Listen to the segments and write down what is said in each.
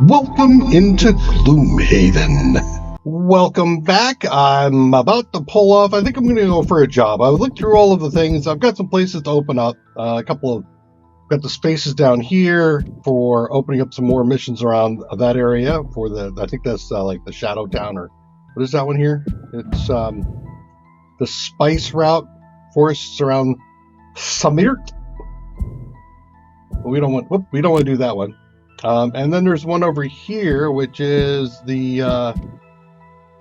Welcome into Gloomhaven. Welcome back. I'm about to pull off. I think I'm going to go for a job. I looked through all of the things. I've got some places to open up. Got the spaces down here for opening up some more missions around that area for I think that's like the Shadow Town, or what is that one here? It's the Spice Route forests around Samir. We don't want to do that one. And then there's one over here, which is the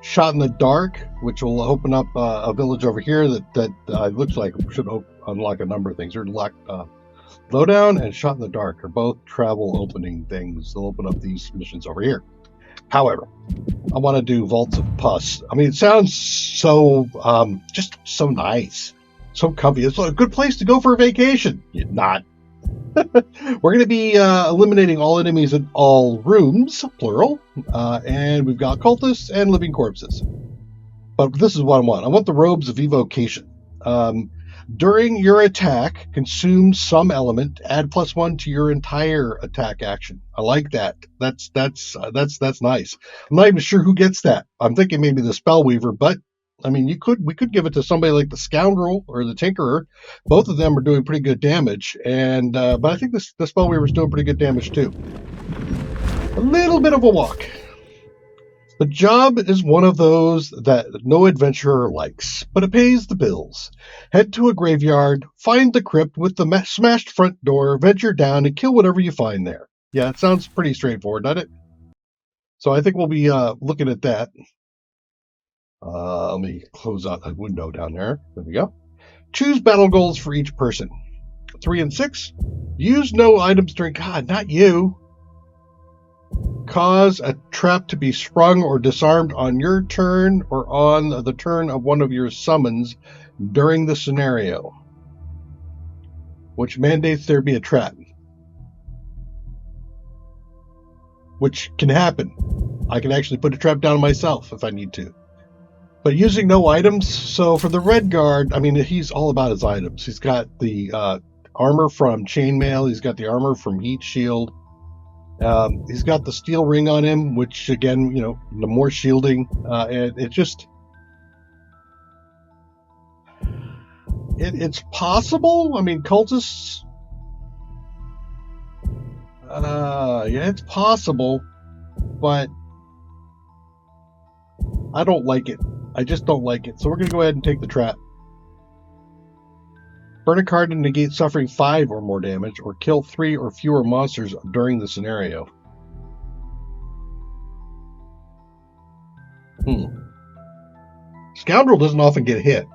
Shot in the Dark, which will open up a village over here that looks like should unlock a number of things. Lowdown and Shot in the Dark are both travel opening things. They'll open up these missions over here. However, I want to do Vaults of Pus. I mean, it sounds so just so nice, so comfy. It's a good place to go for a vacation. Not. We're going to be eliminating all enemies in all rooms, plural, and we've got cultists and living corpses. But this is what I want. I want the robes of evocation. During your attack, consume some element. Add +1 to your entire attack action. I like that. That's nice. I'm not even sure who gets that. I'm thinking maybe the Spellweaver, but I mean, we could give it to somebody like the Scoundrel or the Tinkerer. Both of them are doing pretty good damage, and but I think the Spellweaver is doing pretty good damage too. A little bit of a walk. The job is one of those that no adventurer likes, but it pays the bills. Head to a graveyard, find the crypt with the smashed front door, venture down, and kill whatever you find there. Yeah, it sounds pretty straightforward, doesn't it? So I think we'll be looking at that. Let me close out a window down there. There we go. Choose battle goals for each person. 3 and 6. Use no items during... God, not you. Cause a trap to be sprung or disarmed on your turn or on the turn of one of your summons during the scenario, which mandates there be a trap. Which can happen. I can actually put a trap down myself if I need to. But using no items, so for the Red Guard, I mean, he's all about his items. He's got the armor from Chainmail. He's got the armor from Heat Shield. He's got the steel ring on him, which, again, you know, the more shielding. It just... It's possible. I mean, cultists... yeah, it's possible. But I don't like it. I just don't like it. So we're going to go ahead and take the trap. Burn a card to negate suffering 5 or more damage, or kill 3 or fewer monsters during the scenario. Scoundrel doesn't often get hit.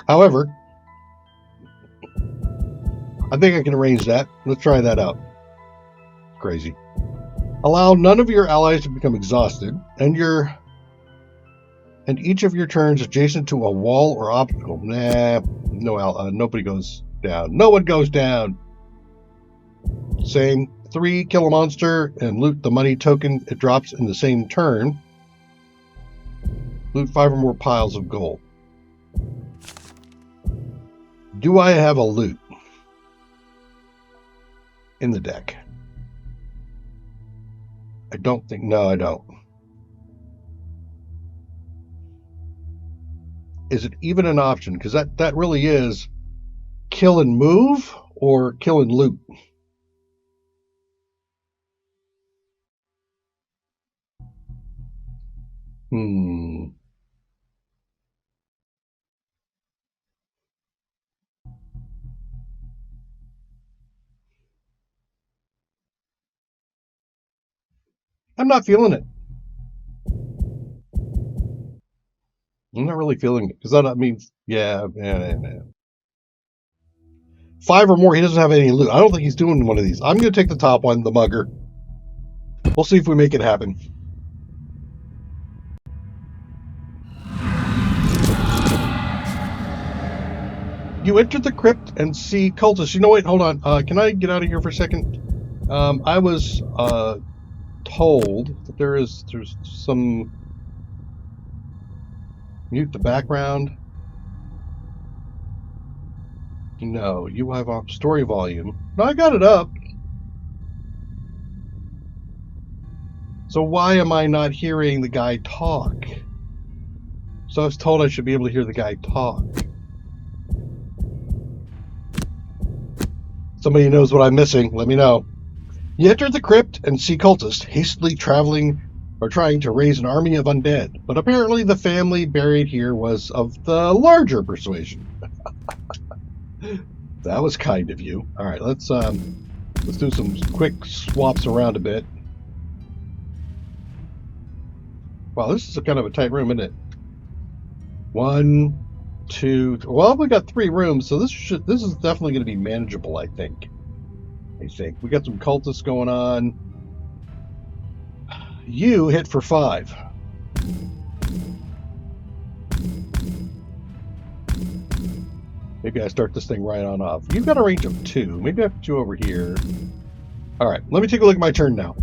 However, I think I can arrange that. Let's try that out. Crazy. Allow none of your allies to become exhausted, and each of your turns adjacent to a wall or obstacle. Nobody goes down. No one goes down. Same. 3, kill a monster and loot the money token it drops in the same turn. Loot 5 or more piles of gold. Do I have a loot in the deck? I don't think... No, I don't. Is it even an option? Because that really is kill and move or kill and loot. I'm not feeling it. I'm not really feeling it. Because that means, yeah. 5 or more, he doesn't have any loot. I don't think he's doing one of these. I'm going to take the top one, the mugger. We'll see if we make it happen. You enter the crypt and see cultists. You know, wait, hold on. Can I get out of here for a second? I was told that there's some... Mute the background. No, you have story volume. No, I got it up. So why am I not hearing the guy talk? So I was told I should be able to hear the guy talk. Somebody knows what I'm missing, let me know. You enter the crypt and see cultists hastily traveling or trying to raise an army of undead, but apparently the family buried here was of the larger persuasion. That was kind of you. All right, let's do some quick swaps around a bit. Wow, this is kind of a tight room, isn't it? 1, 2. Well, we got 3 rooms, so this is definitely going to be manageable, I think. We got some cultists going on. You hit for 5. Maybe I start this thing right on off. You've got a range of 2. Maybe I put you over here. All right, let me take a look at my turn now.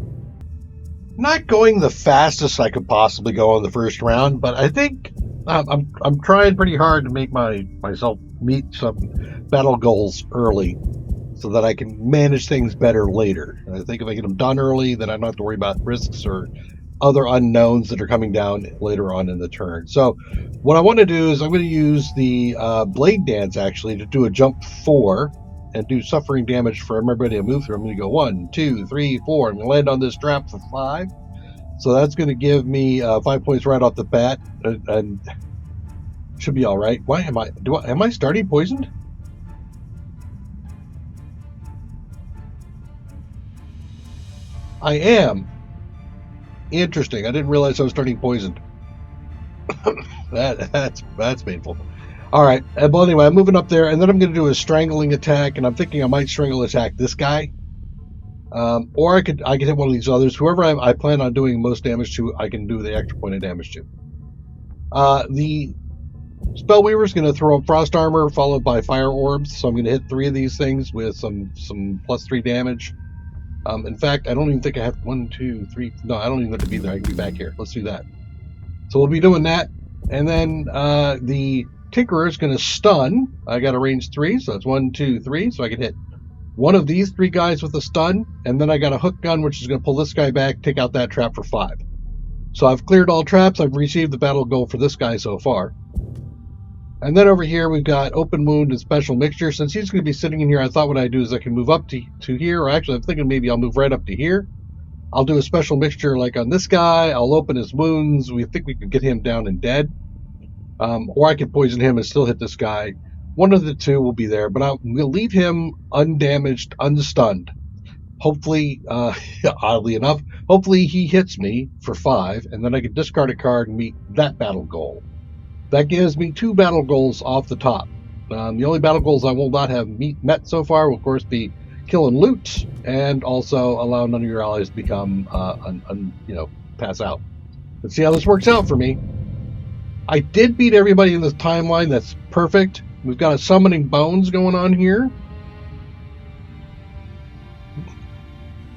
Not going the fastest I could possibly go on the first round, but I think I'm trying pretty hard to make myself meet some battle goals early, so that I can manage things better later. And I think if I get them done early, then I don't have to worry about risks or other unknowns that are coming down later on in the turn. So what I want to do is I'm going to use the blade dance actually to do a jump 4 and do suffering damage for everybody I move through. I'm going to go 1, 2, 3, 4. I'm going to land on this trap for 5. So that's going to give me 5 points right off the bat, and should be all right. Why am I starting poisoned? I am. Interesting. I didn't realize I was starting poisoned. That's painful. All right. Well, anyway, I'm moving up there, and then I'm going to do a strangling attack, and I'm thinking I might strangle attack this guy, or I could hit one of these others. Whoever I plan on doing most damage to, I can do the extra point of damage to. The Spellweaver is going to throw up frost armor followed by fire orbs, so I'm going to hit 3 of these things with some +3 damage. In fact, I don't even think I have 1, 2, 3. No, I don't even have to be there. I can be back here. Let's do that. So we'll be doing that. And then the Tinkerer is going to stun. I got a range 3, so it's 1, 2, 3. So I can hit one of these 3 guys with a stun. And then I got a hook gun, which is going to pull this guy back, take out that trap for 5. So I've cleared all traps. I've received the battle goal for this guy so far. And then over here, we've got Open Wound and Special Mixture. Since he's going to be sitting in here, I thought what I'd do is I can move up to here. Or actually, I'm thinking maybe I'll move right up to here. I'll do a Special Mixture like on this guy. I'll open his wounds. We think we can get him down and dead. Or I can poison him and still hit this guy. One of the two will be there. But we'll leave him undamaged, unstunned. Hopefully, oddly enough, hopefully he hits me for 5. And then I can discard a card and meet that battle goal. That gives me 2 battle goals off the top. The only battle goals I will not have met so far will, of course, be kill and loot, and also allow none of your allies to become, pass out. Let's see how this works out for me. I did beat everybody in this timeline. That's perfect. We've got a summoning bones going on here.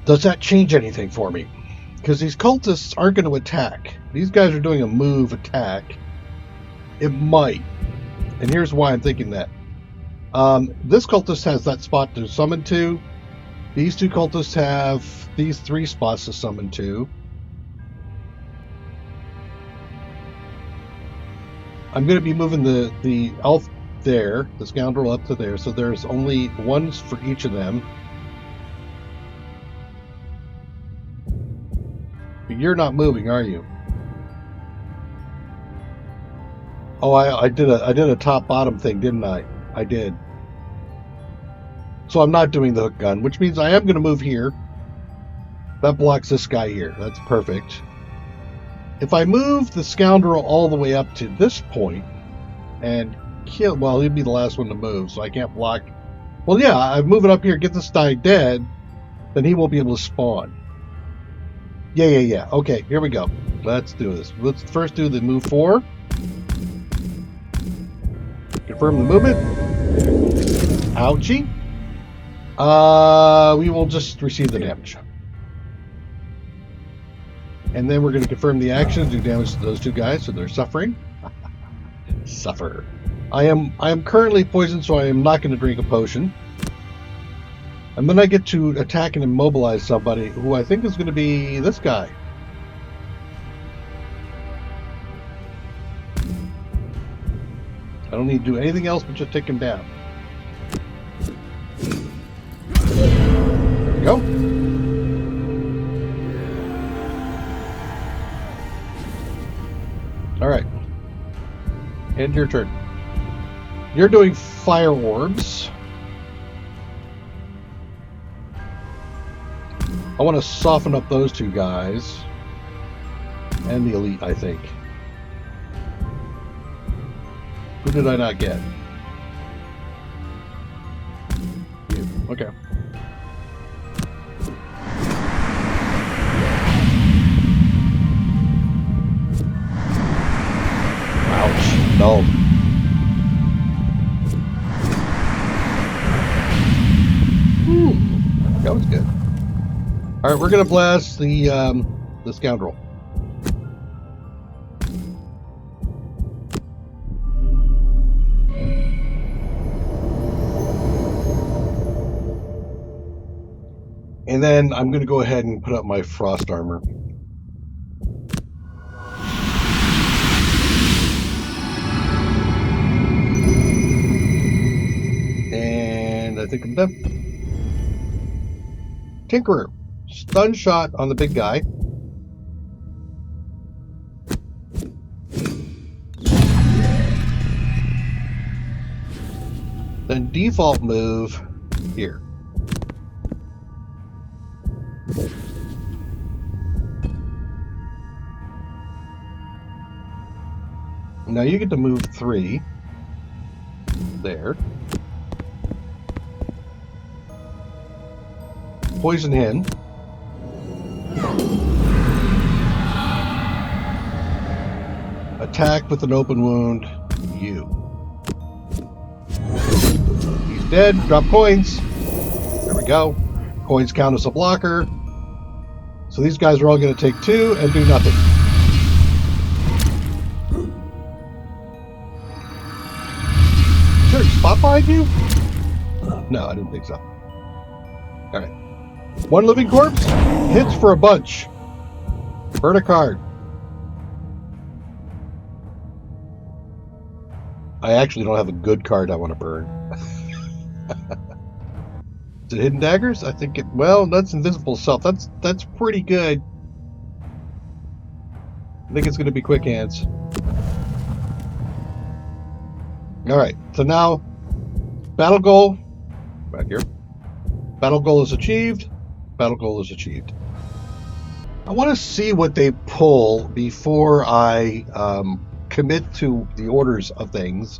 Does that change anything for me? Because these cultists aren't going to attack. These guys are doing a move attack. It might. And here's why I'm thinking that. This cultist has that spot to summon to. These 2 cultists have these 3 spots to summon to. I'm going to be moving the elf there, the scoundrel up to there, so there's only 1 for each of them. But you're not moving, are you? Oh, I did a top-bottom thing, didn't I? I did. So I'm not doing the hook gun, which means I am going to move here. That blocks this guy here. That's perfect. If I move the scoundrel all the way up to this point and kill... Well, he'd be the last one to move, so I can't block... Well, yeah, I move it up here, get this guy dead, then he won't be able to spawn. Yeah. Okay, here we go. Let's do this. Let's first do the move 4. Confirm the movement. Ouchie. We will just receive the damage. And then we're going to confirm the action, do damage to those 2 guys, so they're suffering. Suffer. I am currently poisoned, so I am not going to drink a potion. And then I get to attack and immobilize somebody who I think is going to be this guy. I don't need to do anything else but just take him down. There we go. Alright. End your turn. You're doing fire orbs. I want to soften up those two guys. And the elite, I think. Who did I not get? You. Okay. Ouch. No. That was good. Alright, we're gonna blast the scoundrel. And then I'm going to go ahead and put up my frost armor. And I think I'm done. Tinkerer. Stun shot on the big guy. Then default move here. Now you get to move 3 there. Poison hen. Attack with an open wound. You. He's dead. Drop coins. There we go. Coins count as a blocker. So these guys are all going to take 2 and do nothing. Is there a spot behind you? No, I didn't think so. Alright. 1 living corpse. Hits for a bunch. Burn a card. I actually don't have a good card I want to burn. Is it hidden daggers? I think it. Well, that's invisible self. That's pretty good. I think it's going to be quick hands. All right. So now, battle goal. Back here. Battle goal is achieved. Battle goal is achieved. I want to see what they pull before I commit to the orders of things.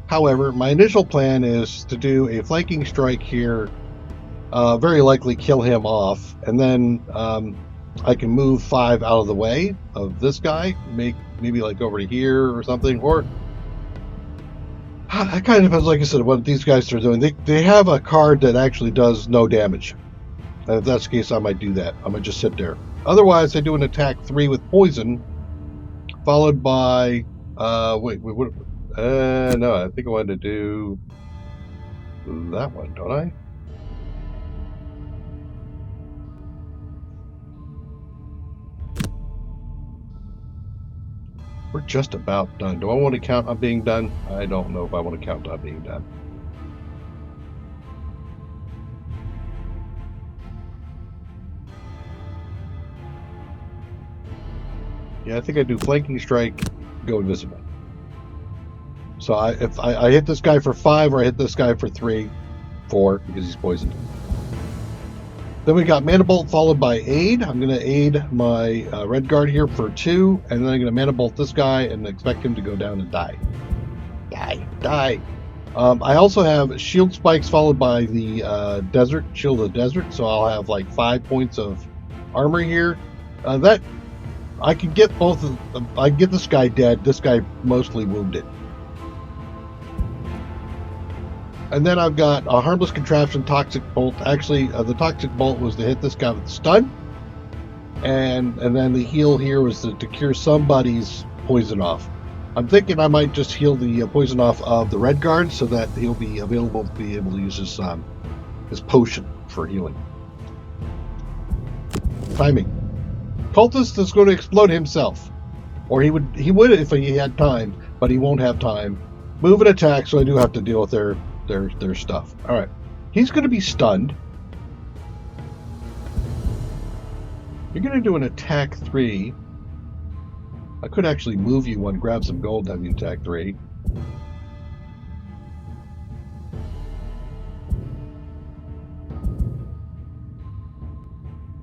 However, my initial plan is to do a flanking strike here, very likely kill him off, and then I can move 5 out of the way of this guy, maybe like over to here or something, or I kind of depends, like I said, what these guys are doing. They have a card that actually does no damage, and if that's the case, I might do that. I might just sit there. Otherwise, I do an attack 3 with poison, followed by wait, what? No, I think I wanted to do that one, don't I? We're just about done. Do I want to count on being done? I don't know if I want to count on being done. Yeah, I think I do flanking strike, go invisible. So if I hit this guy for 5 or I hit this guy for 4 because he's poisoned. Then we got Mana Bolt followed by Aid. I'm going to aid my red guard here for 2, and then I'm going to Mana Bolt this guy and expect him to go down and die. Die. I also have Shield Spikes followed by the Desert, Shield of the Desert, so I'll have like 5 points of armor here. That I can get both of I can get this guy dead, this guy mostly wounded. And then I've got a Harmless Contraption, Toxic Bolt. Actually, the Toxic Bolt was to hit this guy with stun. And then the heal here was to cure somebody's poison off. I'm thinking I might just heal the poison off of the red guard so that he'll be available to be able to use his potion for healing. Timing. Cultist is going to explode himself. Or he would if he had time, but he won't have time. Move and attack, so I do have to deal with their stuff. Alright. He's going to be stunned. You're going to do an attack 3. I could actually move you one, grab some gold, and have you attack 3.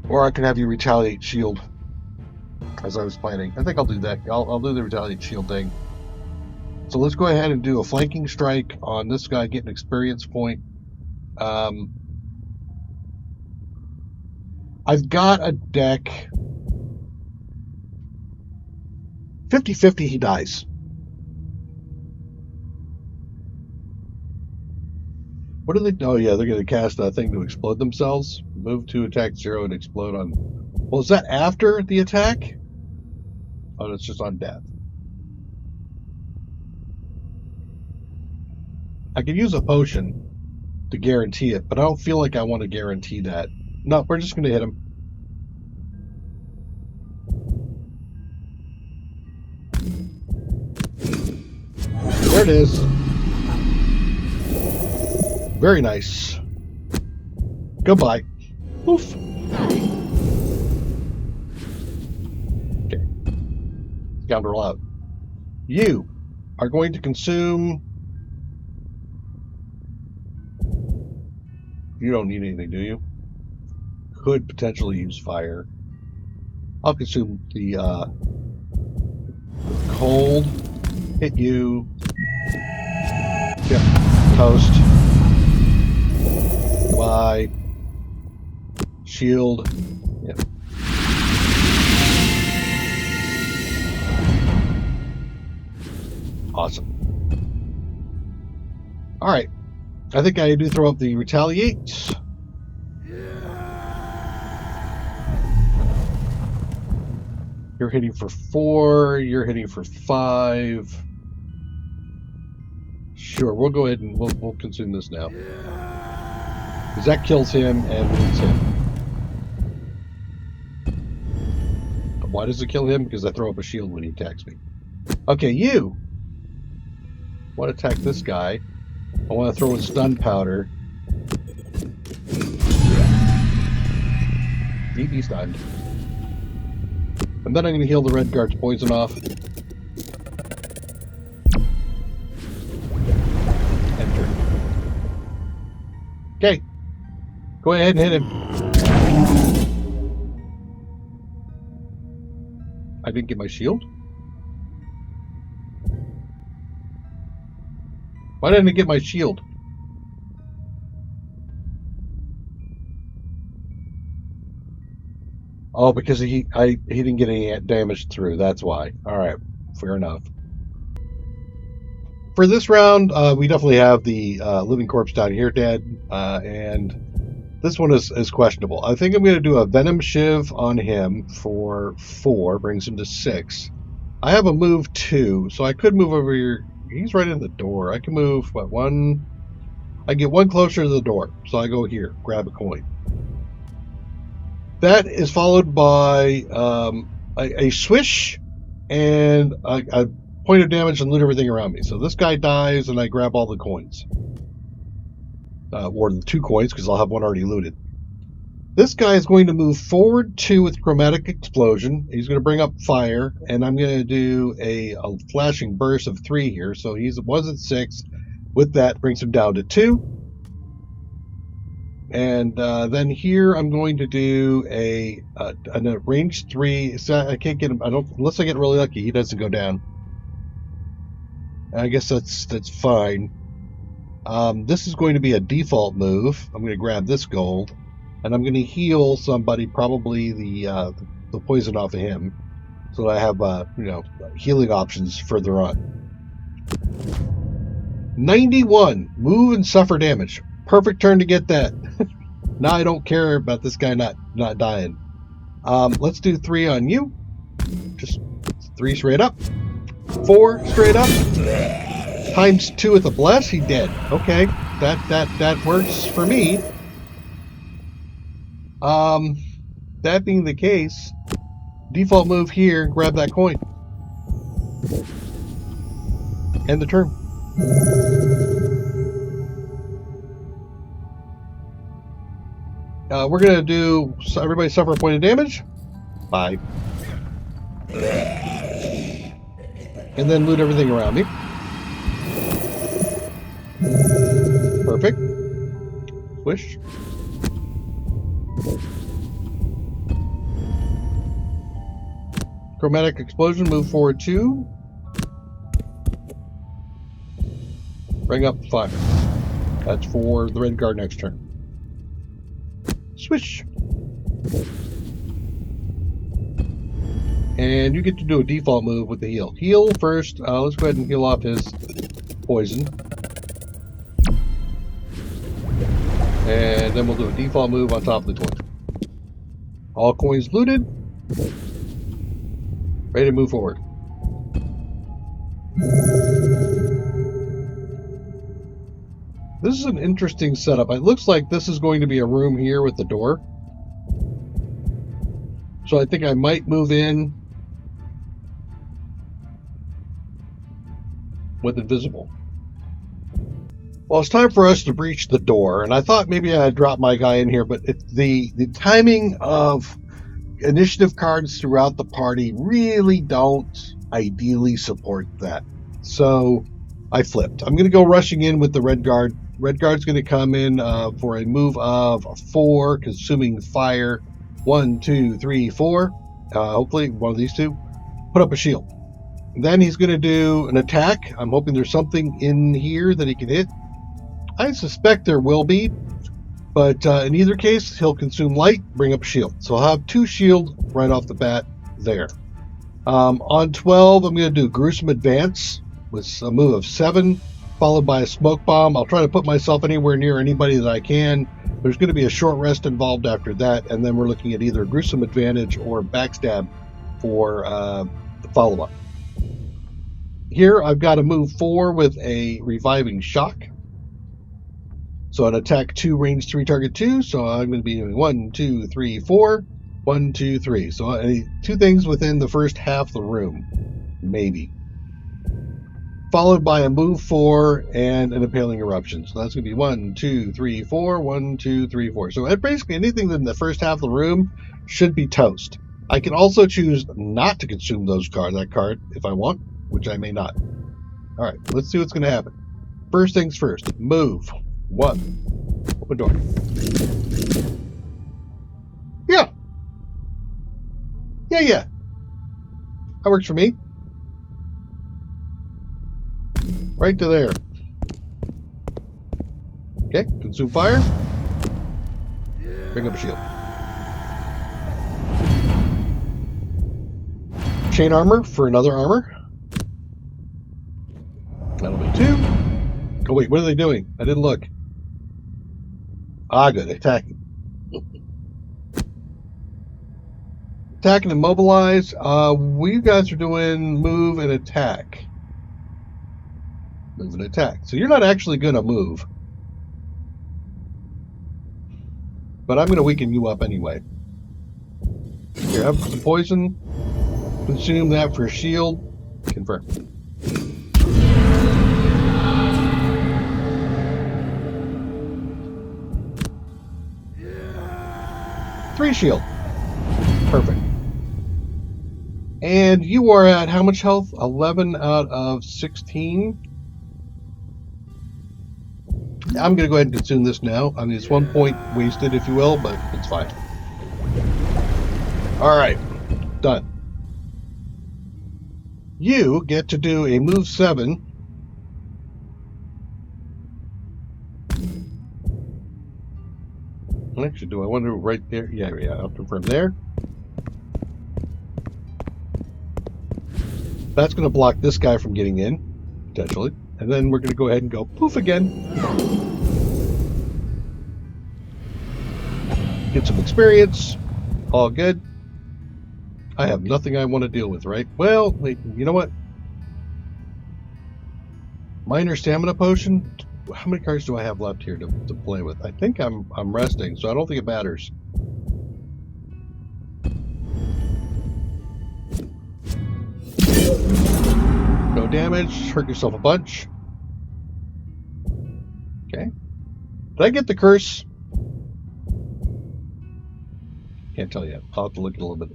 Or I can have you retaliate shield, as I was planning. I think I'll do that. I'll do the retaliate shield thing. So let's go ahead and do a flanking strike on this guy, get an experience point. I've got a deck. 50-50 he dies. What do they... Oh, yeah, they're going to cast a thing to explode themselves. Move to attack 0 and explode on... Well, is that after the attack? Oh, it's just on death. I could use a potion to guarantee it, but I don't feel like I want to guarantee that. No, we're just going to hit him. There it is. Very nice. Goodbye. Oof. Okay. Scoundrel out. You are going to consume... You don't need anything, do you? Could potentially use fire. I'll consume the cold. Hit you. Yep. Toast. Goodbye. Shield. Yep. Awesome. Alright. I think I do throw up the retaliate. You're hitting for 4. You're hitting for 5. Sure, we'll go ahead and we'll consume this now. Because that kills him and wounds him. Why does it kill him? Because I throw up a shield when he attacks me. Okay, you want to attack this guy. I want to throw in stun powder. He's stunned. And then I'm going to heal the red guard's poison off. Enter. Okay. Go ahead and hit him. I didn't get my shield? Why didn't I get my shield? Oh, because he didn't get any damage through. That's why. All right, fair enough. For this round, we definitely have the living corpse down here dead, and this one is questionable. I think I'm going to do a venom shiv on him for 4, brings him to 6. I have a move 2, so I could move over here. He's right in the door. I can move, what, 1? I get 1 closer to the door, so I go here, grab a coin. That is followed by a swish and a point of damage and loot everything around me. So this guy dies, and I grab all the coins. Or the 2 coins, because I'll have 1 already looted. This guy is going to move forward 2 with chromatic explosion. He's going to bring up fire, and I'm going to do a flashing burst of 3 here. So he was at 6. With that, brings him down to 2. And then here I'm going to do a range 3. So I can't get him. Unless I get really lucky, he doesn't go down. I guess that's fine. This is going to be a default move. I'm going to grab this gold, and I'm going to heal somebody, probably the poison off of him, so that I have healing options further on. 91. Move and suffer damage. Perfect turn to get that. Now I don't care about this guy not dying. Let's do 3 on you. Just 3 straight up. 4 straight up. Times 2 with a bless, he dead. Okay, that works for me. That being the case, default move here, grab that coin. End the turn. We're going to do everybody suffer a point of damage. 5. And then loot everything around me. Perfect. Swish. Chromatic explosion, move forward 2. Bring up 5. That's for the red guard next turn. Swish. And you get to do a default move with the heal. Heal first. Let's go ahead and heal off his poison. And then we'll do a default move on top of the coin. All coins looted. Ready to move forward. This is an interesting setup. It looks like this is going to be a room here with the door. So I think I might move in with invisible. Well, it's time for us to breach the door, and I thought maybe I'd drop my guy in here, but the timing of initiative cards throughout the party really don't ideally support that. So I flipped. I'm going to go rushing in with the red guard. Red guard's going to come in for a move of 4, consuming fire. 1, 2, 3, 4. Hopefully one of these two. Put up a shield. Then he's going to do an attack. I'm hoping there's something in here that he can hit. I suspect there will be, but in either case, he'll consume light, bring up a shield. So I'll have 2 shield right off the bat there. On 12, I'm going to do gruesome advance with a move of 7, followed by a smoke bomb. I'll try to put myself anywhere near anybody that I can. There's going to be a short rest involved after that, and then we're looking at either gruesome advantage or backstab for the follow-up. Here, I've got to move 4 with a reviving shock. So an attack 2, range 3, target 2. So I'm going to be doing 1, 2, 3, 4. 1, 2, 3. So I need 2 things within the first half of the room. Maybe. Followed by a move 4 and an impaling eruption. So that's going to be 1, 2, 3, 4. 1, 2, 3, 4. So basically anything in the first half of the room should be toast. I can also choose not to consume that card if I want, which I may not. All right, let's see what's going to happen. First things first. Move 1. Open door. Yeah. That works for me. Right to there. Okay, consume fire. Bring up a shield. Chain armor for another armor. That'll be 2. Oh wait, what are they doing? I didn't look. Good. Attacking. Attack and immobilize. We guys are doing move and attack. Move and attack. So you're not actually going to move. But I'm going to weaken you up anyway. Here, have some poison. Consume that for shield. Confirm. Three shield. Perfect. And you are at how much health? 11 out of 16. I'm going to go ahead and consume this now. I mean, it's 1 point wasted, if you will, but it's fine. All right. Done. You get to do a move 7. Actually, do I want to right there? Yeah, I'll confirm there. That's going to block this guy from getting in, potentially. And then we're going to go ahead and go poof again. Get some experience. All good. I have nothing I want to deal with, right? Well, wait, you know what? Minor stamina potion. How many cards do I have left here to play with? I think I'm resting, so I don't think it matters. No damage. Hurt yourself a bunch. Okay. Did I get the curse? Can't tell you. I'll have to look at it a little bit.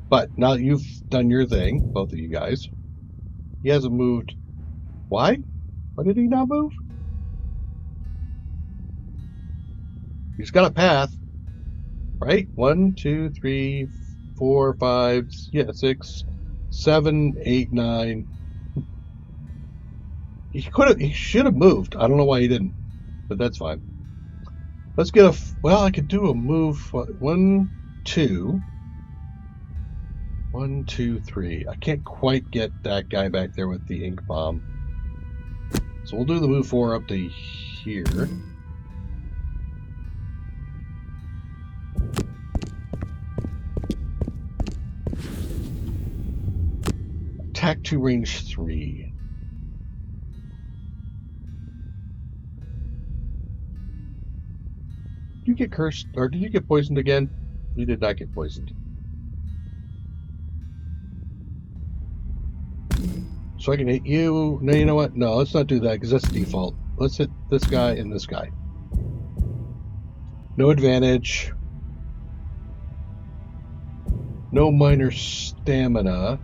But now that you've done your thing, both of you guys, he hasn't moved. Why? Why did he not move? He's got a path, right? 1, 2, 3, 4, 5, 6, 7, 8, 9. He should have moved. I don't know why he didn't, but that's fine. Let's get well, I could do a move. 1, 2. 1, 2, 3. I can't quite get that guy back there with the ink bomb. So we'll do the move 4 up to here. Attack 2, range 3. Did you get cursed, or did you get poisoned again? You did not get poisoned. So I can hit you. No, you know what? No, let's not do that because that's default. Let's hit this guy and this guy. No advantage. No minor stamina.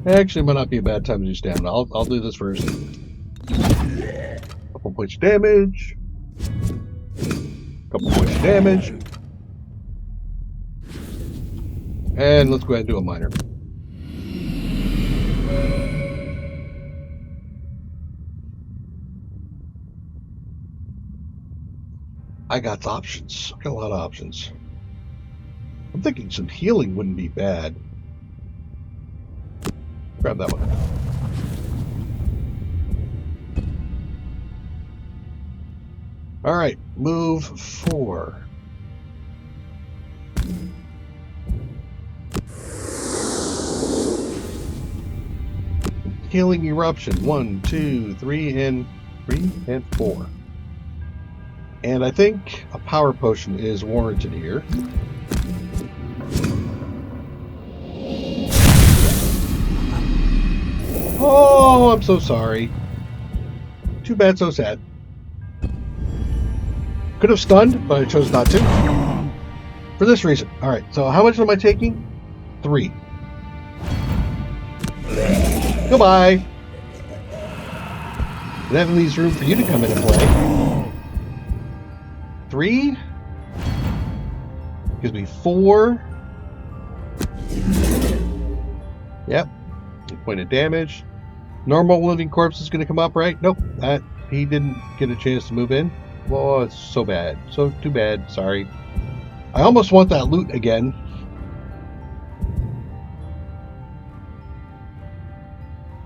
Actually, it might not be a bad time to do stamina. I'll do this first. Couple points of damage. Couple points of damage. And let's go ahead and do a minor. I got options. I got a lot of options. I'm thinking some healing wouldn't be bad. Grab that one. All right, move 4. Healing eruption. 1, 2, 3, and 4. And I think a power potion is warranted here. Oh, I'm so sorry. Too bad, so sad. Could have stunned, but I chose not to. For this reason. Alright, so how much am I taking? 3. Goodbye. That leaves room for you to come in and play. 3. Gives me 4. Yep. Point of damage. Normal living corpse is going to come up, right? Nope. He didn't get a chance to move in. Well, it's so bad. So too bad. Sorry. I almost want that loot again.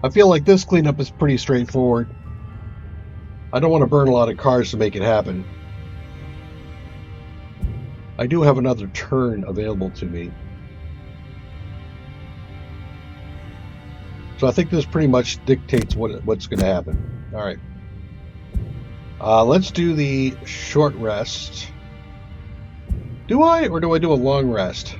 I feel like this cleanup is pretty straightforward. I don't want to burn a lot of cards to make it happen. I do have another turn available to me. So I think this pretty much dictates what's going to happen. All right. Let's do the short rest. Do I, or do I do a long rest?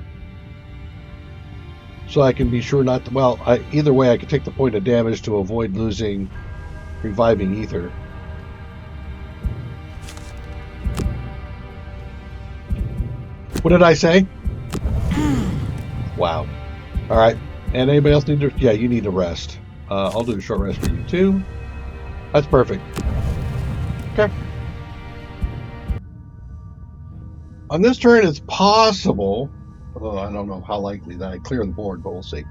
So I can be sure not to... Well, either way, I can take the point of damage to avoid losing reviving ether. What did I say? Wow. All right. And anybody else need to... Yeah, you need a rest. I'll do a short rest for you too. That's perfect. Okay. On this turn, it's possible, although I don't know how likely, that I clear the board, but we'll see.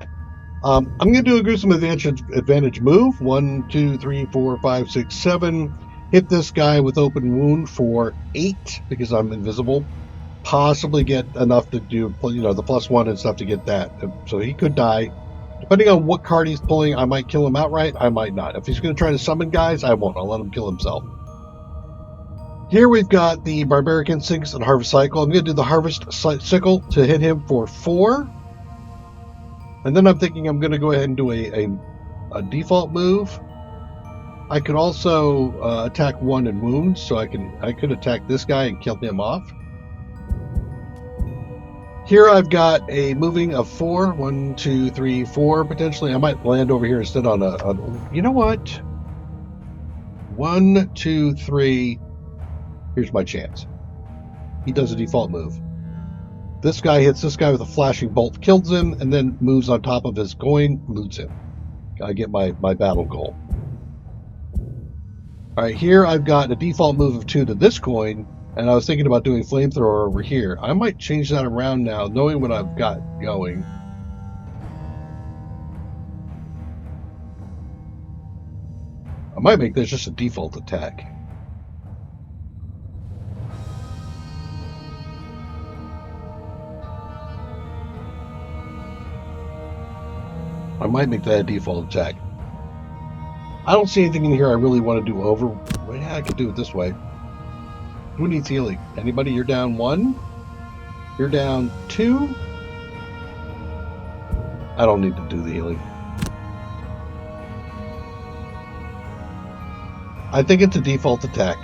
I'm going to do a gruesome advantage move. 1, 2, 3, 4, 5, 6, 7. Hit this guy with open wound for 8 because I'm invisible. Possibly get enough to do, you know, the +1 and stuff to get that. So he could die. Depending on what card he's pulling, I might kill him outright. I might not. If he's going to try to summon guys, I won't. I'll let him kill himself. Here we've got the Barbaric Instincts and Harvest Cycle. I'm going to do the Harvest Sickle to hit him for 4. And then I'm thinking I'm going to go ahead and do a a default move. I could also attack one and wound, so I could attack this guy and kill him off. Here I've got a moving of 4. 1, 2, 3, 4 potentially. I might land over here instead on a you know what? 1, 2, 3. Here's my chance. He does a default move. This guy hits this guy with a flashing bolt, kills him, and then moves on top of his coin, loots him. I get my battle goal. All right, here I've got a default move of 2 to this coin, and I was thinking about doing flamethrower over here. I might change that around now, knowing what I've got going. I might make this just a default attack. I might make that a default attack. I don't see anything in here I really want to do over. Well, yeah, I could do it this way. Who needs healing? Anybody? You're down 1. You're down 2. I don't need to do the healing. I think it's a default attack.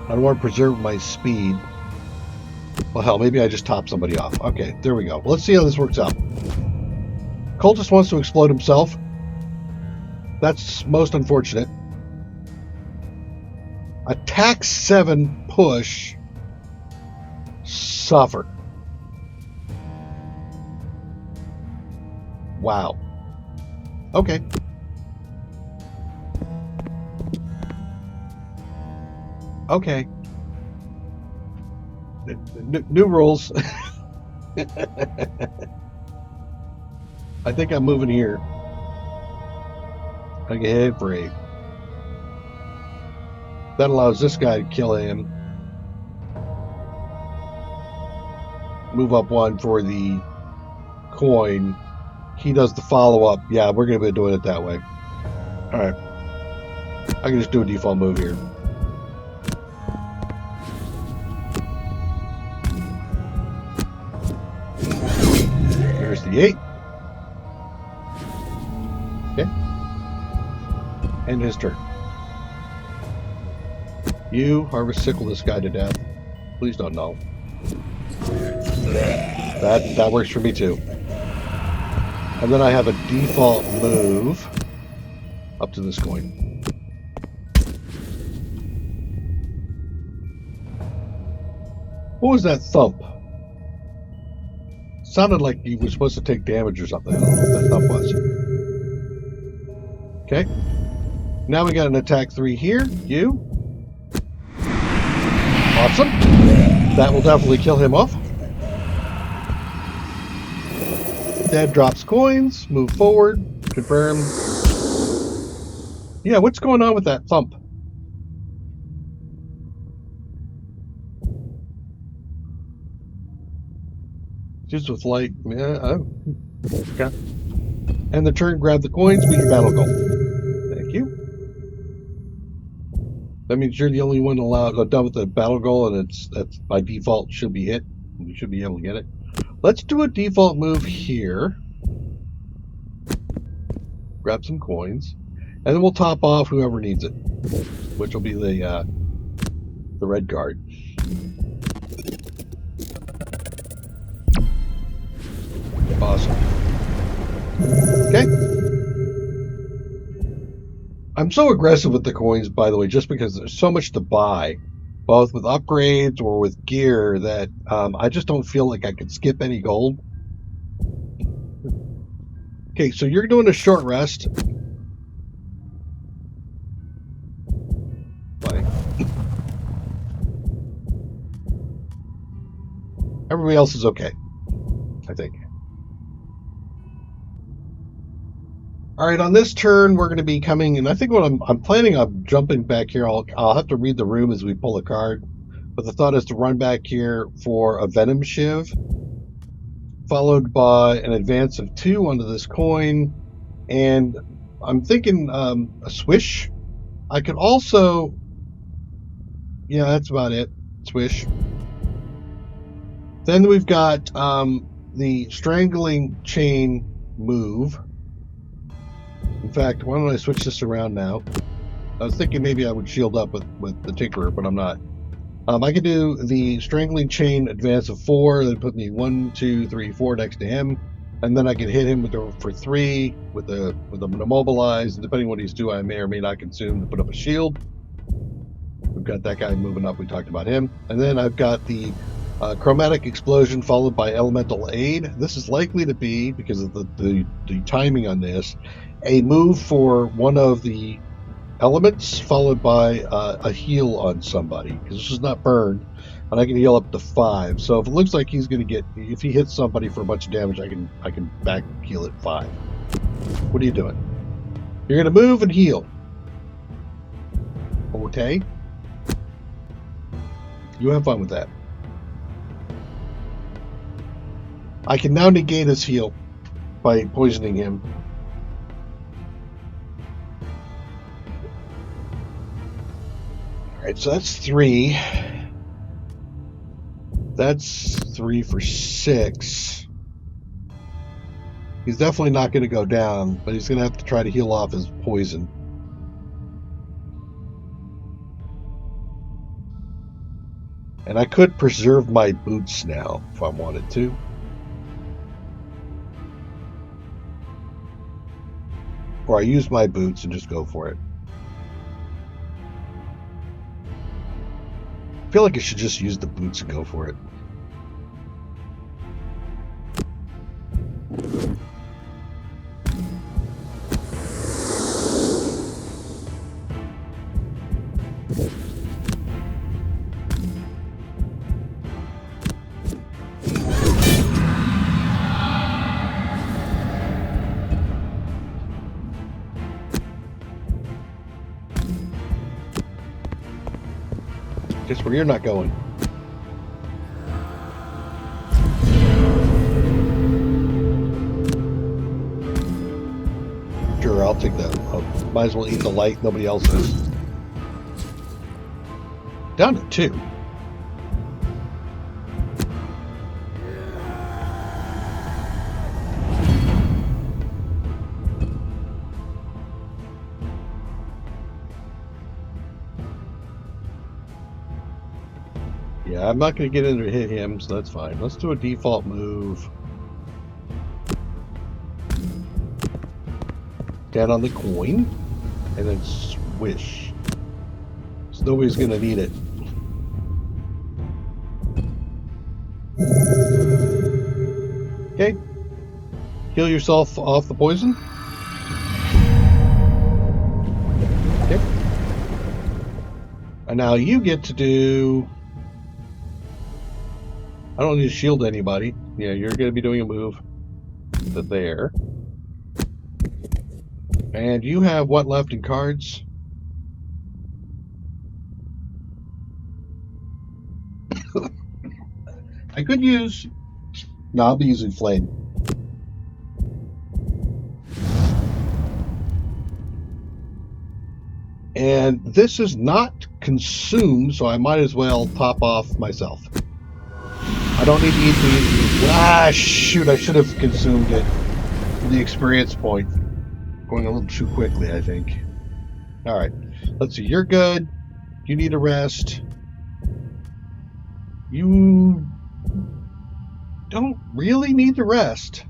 I don't want to preserve my speed. Well, hell, maybe I just top somebody off. Okay, there we go. Well, let's see how this works out. Cultist wants to explode himself. That's most unfortunate. Attack 7, push, suffer. Wow. Okay. Okay. New rules. I think I'm moving here. I get hit brave. That allows this guy to kill him. Move up 1 for the coin. He does the follow-up. Yeah, we're going to be doing it that way. Alright. I can just do a default move here. There's the 8. Okay. End his turn. You harvest sickle this guy to death. Please don't know. That works for me too. And then I have a default move up to this coin. What was that thump? Sounded like he was supposed to take damage or something. I don't know what that thump was. Okay. Now we got an attack 3 here. You. Awesome. That will definitely kill him off. Dad drops coins. Move forward. Confirm. Yeah, what's going on with that thump? Just with light. Yeah. Okay. And the turn, grab the coins, beat your battle goal. Thank you. That means you're the only one allowed done with the battle goal, and that's by default should be hit. We should be able to get it. Let's do a default move here. Grab some coins, and then we'll top off whoever needs it, which will be the red card. Awesome. Okay. I'm so aggressive with the coins, by the way, just because there's so much to buy, both with upgrades or with gear, that I just don't feel like I could skip any gold. Okay, so you're doing a short rest. Bye. Everybody else is okay, I think. All right, on this turn, we're going to be coming, and I think what I'm planning on jumping back here. I'll have to read the room as we pull a card, but the thought is to run back here for a Venom Shiv, followed by an advance of 2 onto this coin, and I'm thinking a swish. I could also, yeah, that's about it. Swish. Then we've got the strangling chain move. In fact, why don't I switch this around now? I was thinking maybe I would shield up with the Tinkerer, but I'm not. I could do the strangling chain advance of 4, then put me 1, 2, 3, 4 next to him, and then I can hit him for 3 with a immobilize. And depending on what he's doing, I may or may not consume to put up a shield. We've got that guy moving up. We talked about him, and then I've got the chromatic explosion followed by elemental aid. This is likely to be, because of the timing on this, a move for one of the elements followed by a heal on somebody, because this is not burned, and I can heal up to 5. So if it looks like he's going to get, if he hits somebody for a bunch of damage, I can back heal at 5. What are you doing? You're going to move and heal. Okay. You have fun with that. I can now negate his heal by poisoning him. Alright, so that's 3. That's 3 for 6. He's definitely not going to go down, but he's going to have to try to heal off his poison. And I could preserve my boots now if I wanted to. Or I use my boots and just go for it. I feel like I should just use the boots and go for it. Just where you're not going. Sure, I'll take that. Might as well eat the light. Nobody else is. Down to 2. Yeah, I'm not going to get in to hit him, so that's fine. Let's do a default move. Down on the coin, and then swish. So nobody's going to need it. Okay. Heal yourself off the poison. Okay. And now you get to do... I don't need to shield anybody. Yeah, you're going to be doing a move to there. And you have what left in cards? I could use... No, I'll be using Flame. And this is not consumed, so I might as well top off myself. I don't need to eat the... Ah, shoot, I should have consumed it. The experience point. Going a little too quickly, I think. Alright, let's see, you're good. You need a rest. You don't really need to rest.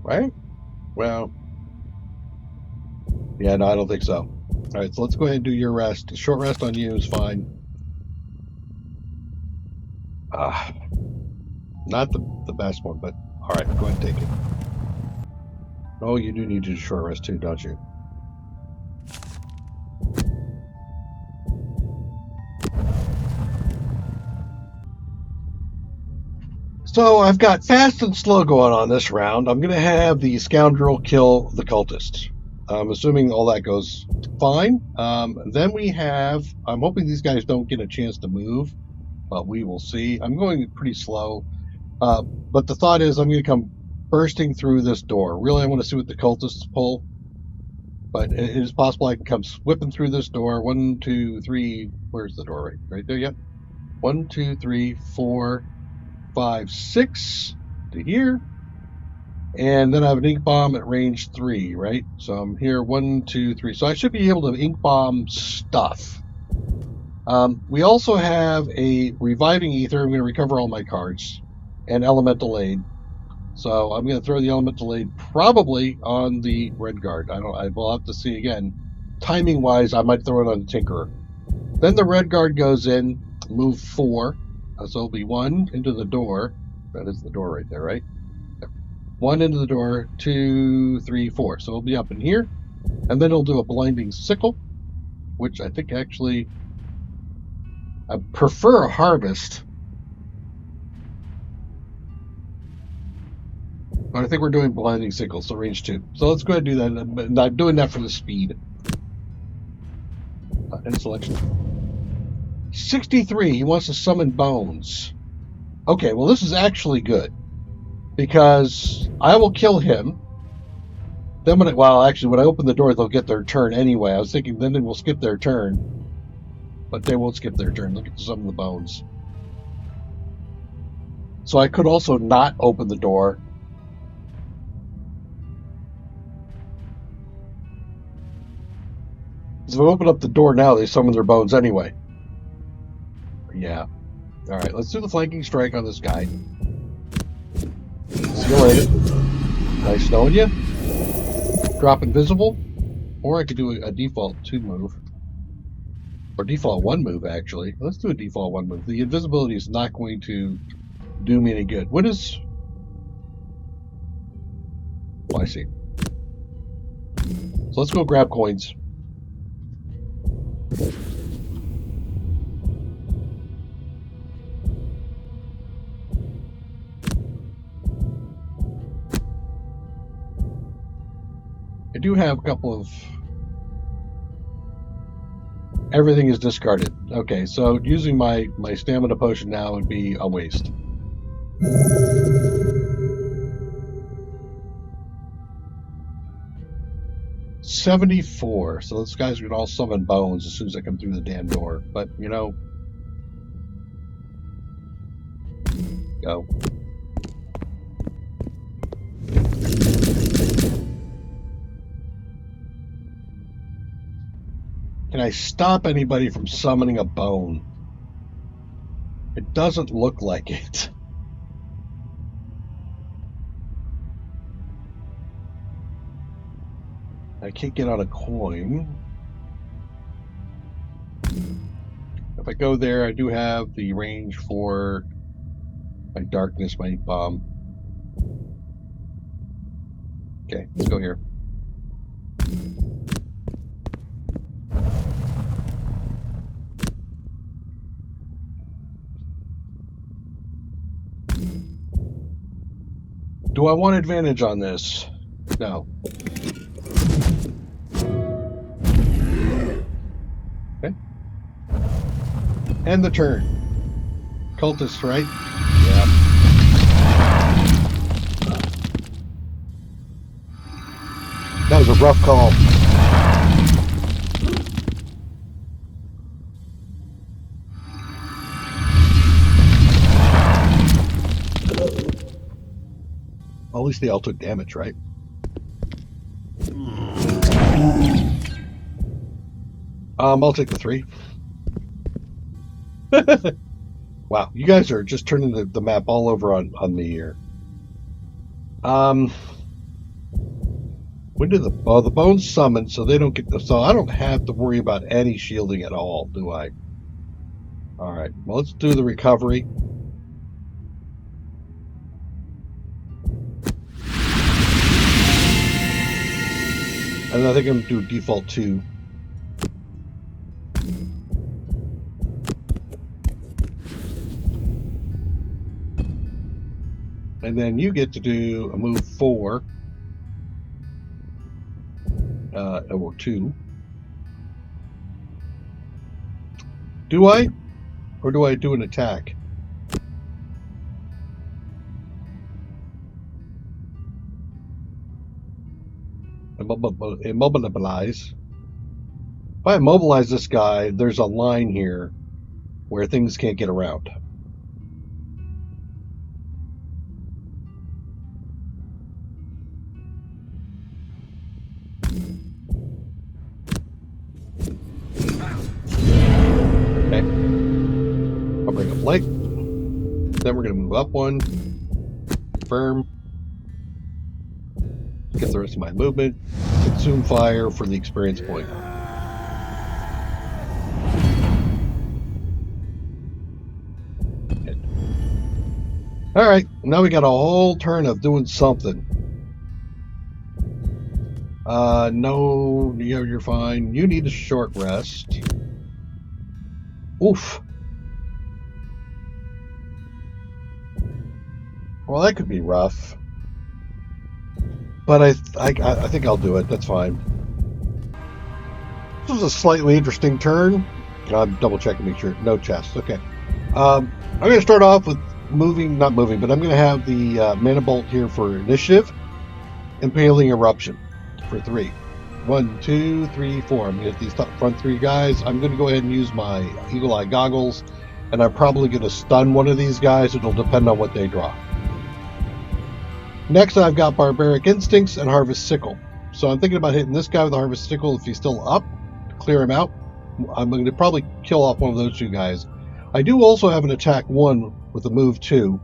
Right? Well... Yeah, no, I don't think so. Alright, so let's go ahead and do your rest. A short rest on you is fine. Not the best one, but alright, go ahead and take it. Oh, you do need to do a short rest too, don't you? So I've got fast and slow going on this round. I'm going to have the scoundrel kill the cultist. I'm assuming all that goes fine. Then we have... I'm hoping these guys don't get a chance to move, but we will see. I'm going pretty slow. But the thought is I'm going to come bursting through this door. Really, I want to see what the cultists pull. But it is possible I can come whipping through this door. 1, 2, 3... Where's the door? Right there, yep. 1, 2, 3, 4... 5, 6 to here. And then I have an ink bomb at range 3, right? So I'm here 1, 2, 3. So I should be able to ink bomb stuff. We also have a reviving ether. I'm going to recover all my cards, and elemental aid. So I'm going to throw the elemental aid probably on the red guard. I will have to see again. Timing wise, I might throw it on the tinkerer. Then the red guard goes in, move 4. So it'll be 1 into the door. That is the door right there, right? 1 into the door, 2, 3, 4. So it'll be up in here. And then it'll do a blinding sickle, which I think actually I prefer a harvest. But I think we're doing blinding sickle, so range 2. So let's go ahead and do that. But I'm doing that for the speed. End selection. 63. He wants to summon bones. Okay, well this is actually good. Because I will kill him. Then when when I open the door, they'll get their turn anyway. I was thinking then they will skip their turn. But they won't skip their turn. They'll get to summon the bones. So I could also not open the door. Because if I open up the door now, they summon their bones anyway. Yeah. Alright, let's do the flanking strike on this guy. See you later. Nice knowing you. Drop invisible. Or I could do a default 2 move. Or default 1 move, actually. Let's do a default 1 move. The invisibility is not going to do me any good. What is... Oh, I see. So let's go grab coins. I do have a couple of... Everything is discarded. Okay, so using my stamina potion now would be a waste. $74. So those guys can all summon bones as soon as I come through the damn door. But, you know... Go. Can I stop anybody from summoning a bone? It doesn't look like it. I can't get out a coin. If I go there, I do have the range for my darkness, my bomb. Okay, let's go here. Do I want advantage on this? No. Okay. End the turn. Cultist, right? Yeah. That was a rough call. At least they all took damage, right? I'll take the 3. Wow, you guys are just turning the map all over on me here. When do the bones summon, so they don't get so I don't have to worry about any shielding at all, do I? All right, well, let's do the recovery. And I think I'm going to do default 2. And then you get to do a move 4. Or 2. Do I? Or do I do an attack? Immobilize. If I immobilize this guy, there's a line here where things can't get around. Okay. I'll bring up light. Then we're going to move up one. Confirm. Get the rest of my movement. Consume fire for the experience point. Alright, now we got a whole turn of doing something. No, you're fine. You need a short rest. Oof. Well, that could be rough. But I think I'll do it. That's fine. This was a slightly interesting turn. I'm double checking to make sure. No chest. Okay. I'm going to start off with not moving, but I'm going to have the mana bolt here for initiative. Impaling eruption for 3. 1, 2, 3, 4. I'm going to hit these front 3 guys. I'm going to go ahead and use my eagle eye goggles, and I'm probably going to stun one of these guys. It'll depend on what they draw. Next, I've got barbaric instincts and harvest sickle. So I'm thinking about hitting this guy with the harvest sickle if he's still up to clear him out. I'm going to probably kill off one of those 2 guys. I do also have an attack 1 with a move 2.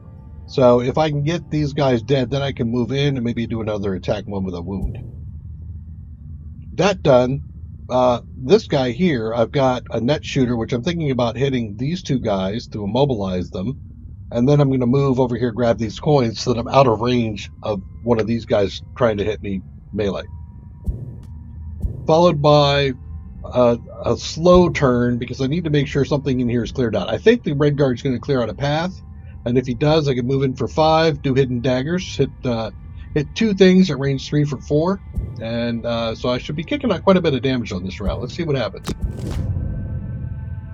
So if I can get these guys dead, then I can move in and maybe do another attack 1 with a wound. That done, this guy here, I've got a net shooter, which I'm thinking about hitting these 2 guys to immobilize them. And then I'm going to move over here, grab these coins so that I'm out of range of one of these guys trying to hit me melee. Followed by a slow turn because I need to make sure something in here is cleared out. I think the red guard's going to clear out a path. And if he does, I can move in for 5, do hidden daggers, hit 2 things at range 3 for 4. And so I should be kicking out quite a bit of damage on this round. Let's see what happens.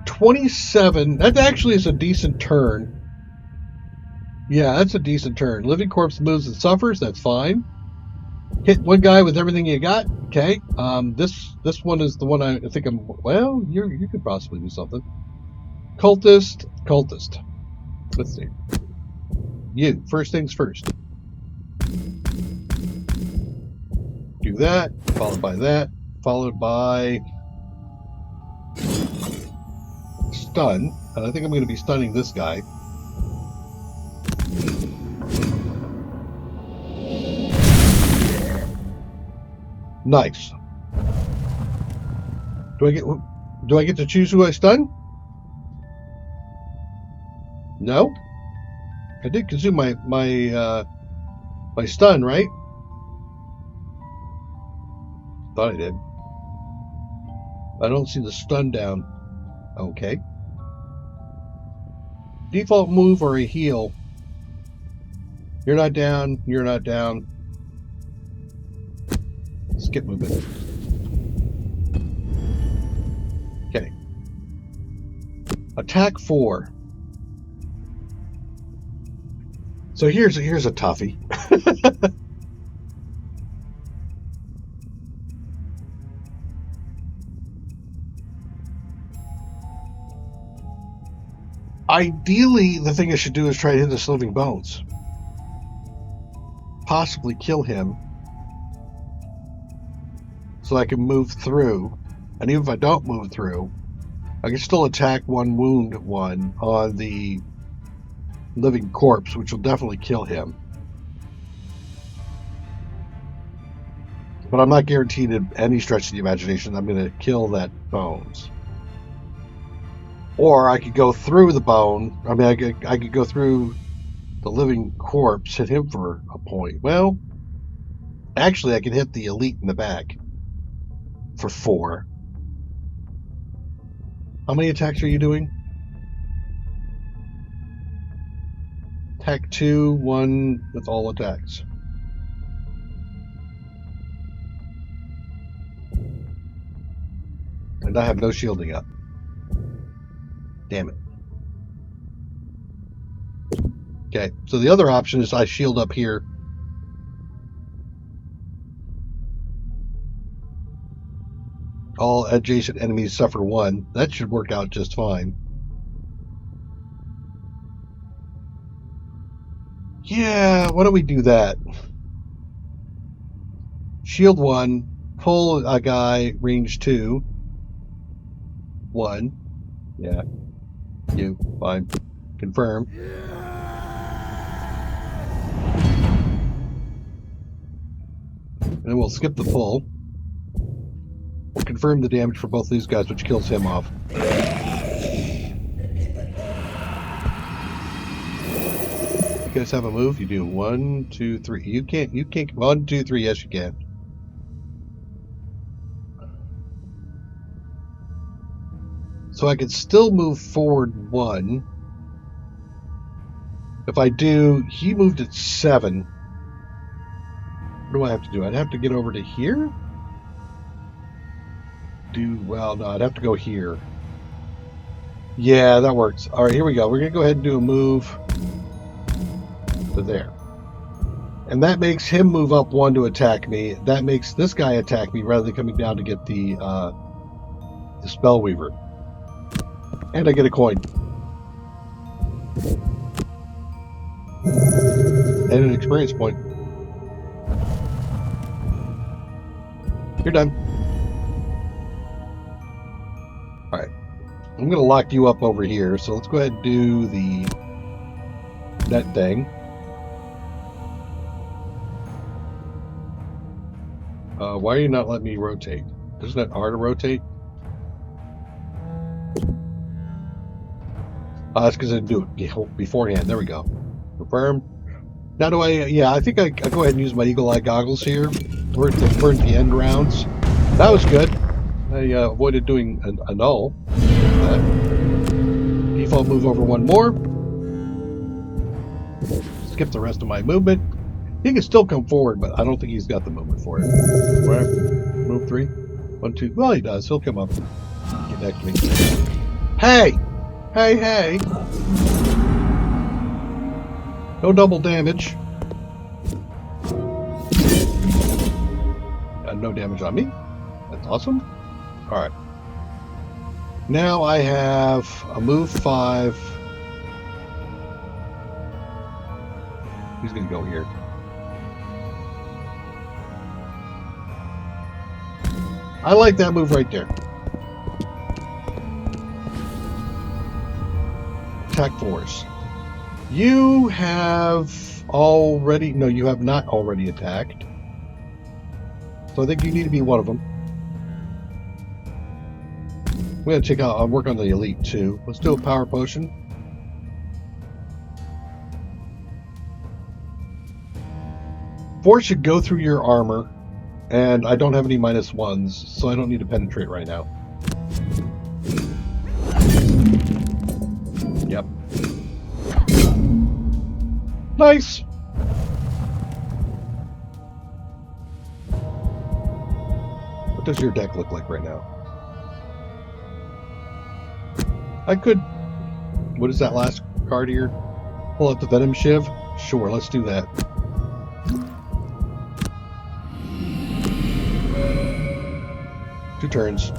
27. That actually is a decent turn. Yeah, that's a decent turn. Living corpse moves and suffers. That's fine. Hit one guy with everything you got. Okay. This one is the one I think I'm. Well, you could possibly do something. Cultist. Let's see. You. First things first. Do that. Followed by that. Followed by stun. And I think I'm going to be stunning this guy. Nice. Do I get to choose who I stun? No. I did consume my stun, right? Thought I did. I don't see the stun down. Okay. Default move or a heal. You're not down. You're not down. Skip movement. Okay. Attack 4. So here's a toughie. Ideally, the thing I should do is try to hit this living bones. Possibly kill him. So I can move through. And even if I don't move through, I can still attack 1, wound 1 on the living corpse, which will definitely kill him. But I'm not guaranteed in any stretch of the imagination I'm going to kill that bones. Or I could go through the bone. I mean, I could go through the living corpse, hit him for a point. Well, actually, I can hit the elite in the back for 4. How many attacks are you doing? Attack 2, 1 with all attacks. And I have no shielding up. Damn it. Okay, so the other option is I shield up here. All adjacent enemies suffer 1. That should work out just fine. Yeah, why don't we do that? Shield 1, pull a guy, range 2. 1. Yeah. You. Fine. Confirm. And then we'll skip the pull. We'll confirm the damage for both of these guys, which kills him off. You guys have a move? You do 1, 2, 3. You can't 1, 2, 3, yes you can. So I could still move forward 1. If I do, he moved at 7. What do I have to do? I'd have to get over to here? Well, no, I'd have to go here. Yeah, that works. All right, here we go. We're going to go ahead and do a move to there. And that makes him move up 1 to attack me. That makes this guy attack me rather than coming down to get the Spellweaver. And I get a coin. And an experience point. You're done. Alright. I'm going to lock you up over here. So let's go ahead and do that thing. Why are you not letting me rotate? Isn't that R to rotate? That's because I didn't do it beforehand. There we go. Confirm. Now do I... Yeah, I think I go ahead and use my eagle eye goggles here. We're at the end rounds. That was good. I avoided doing a null. Default move over 1 more. Skip the rest of my movement. He can still come forward, but I don't think he's got the movement for it. Right. Move 3. 1, 2. Well, he does. He'll come up and get next to me. Hey! Hey, hey! No double damage. No damage on me. That's awesome. Alright. Now I have a move 5. He's going to go here. I like that move right there. Attack force. You have already... No, you have not already attacked. So I think you need to be one of them. I'm going to check out... I'll work on the elite too. Let's do a power potion. Force should go through your armor. And I don't have any -1s, so I don't need to penetrate right now. Yep. Nice! What does your deck look like right now? I could... What is that last card here? Pull out the Venom Shiv? Sure, let's do that. Two turns.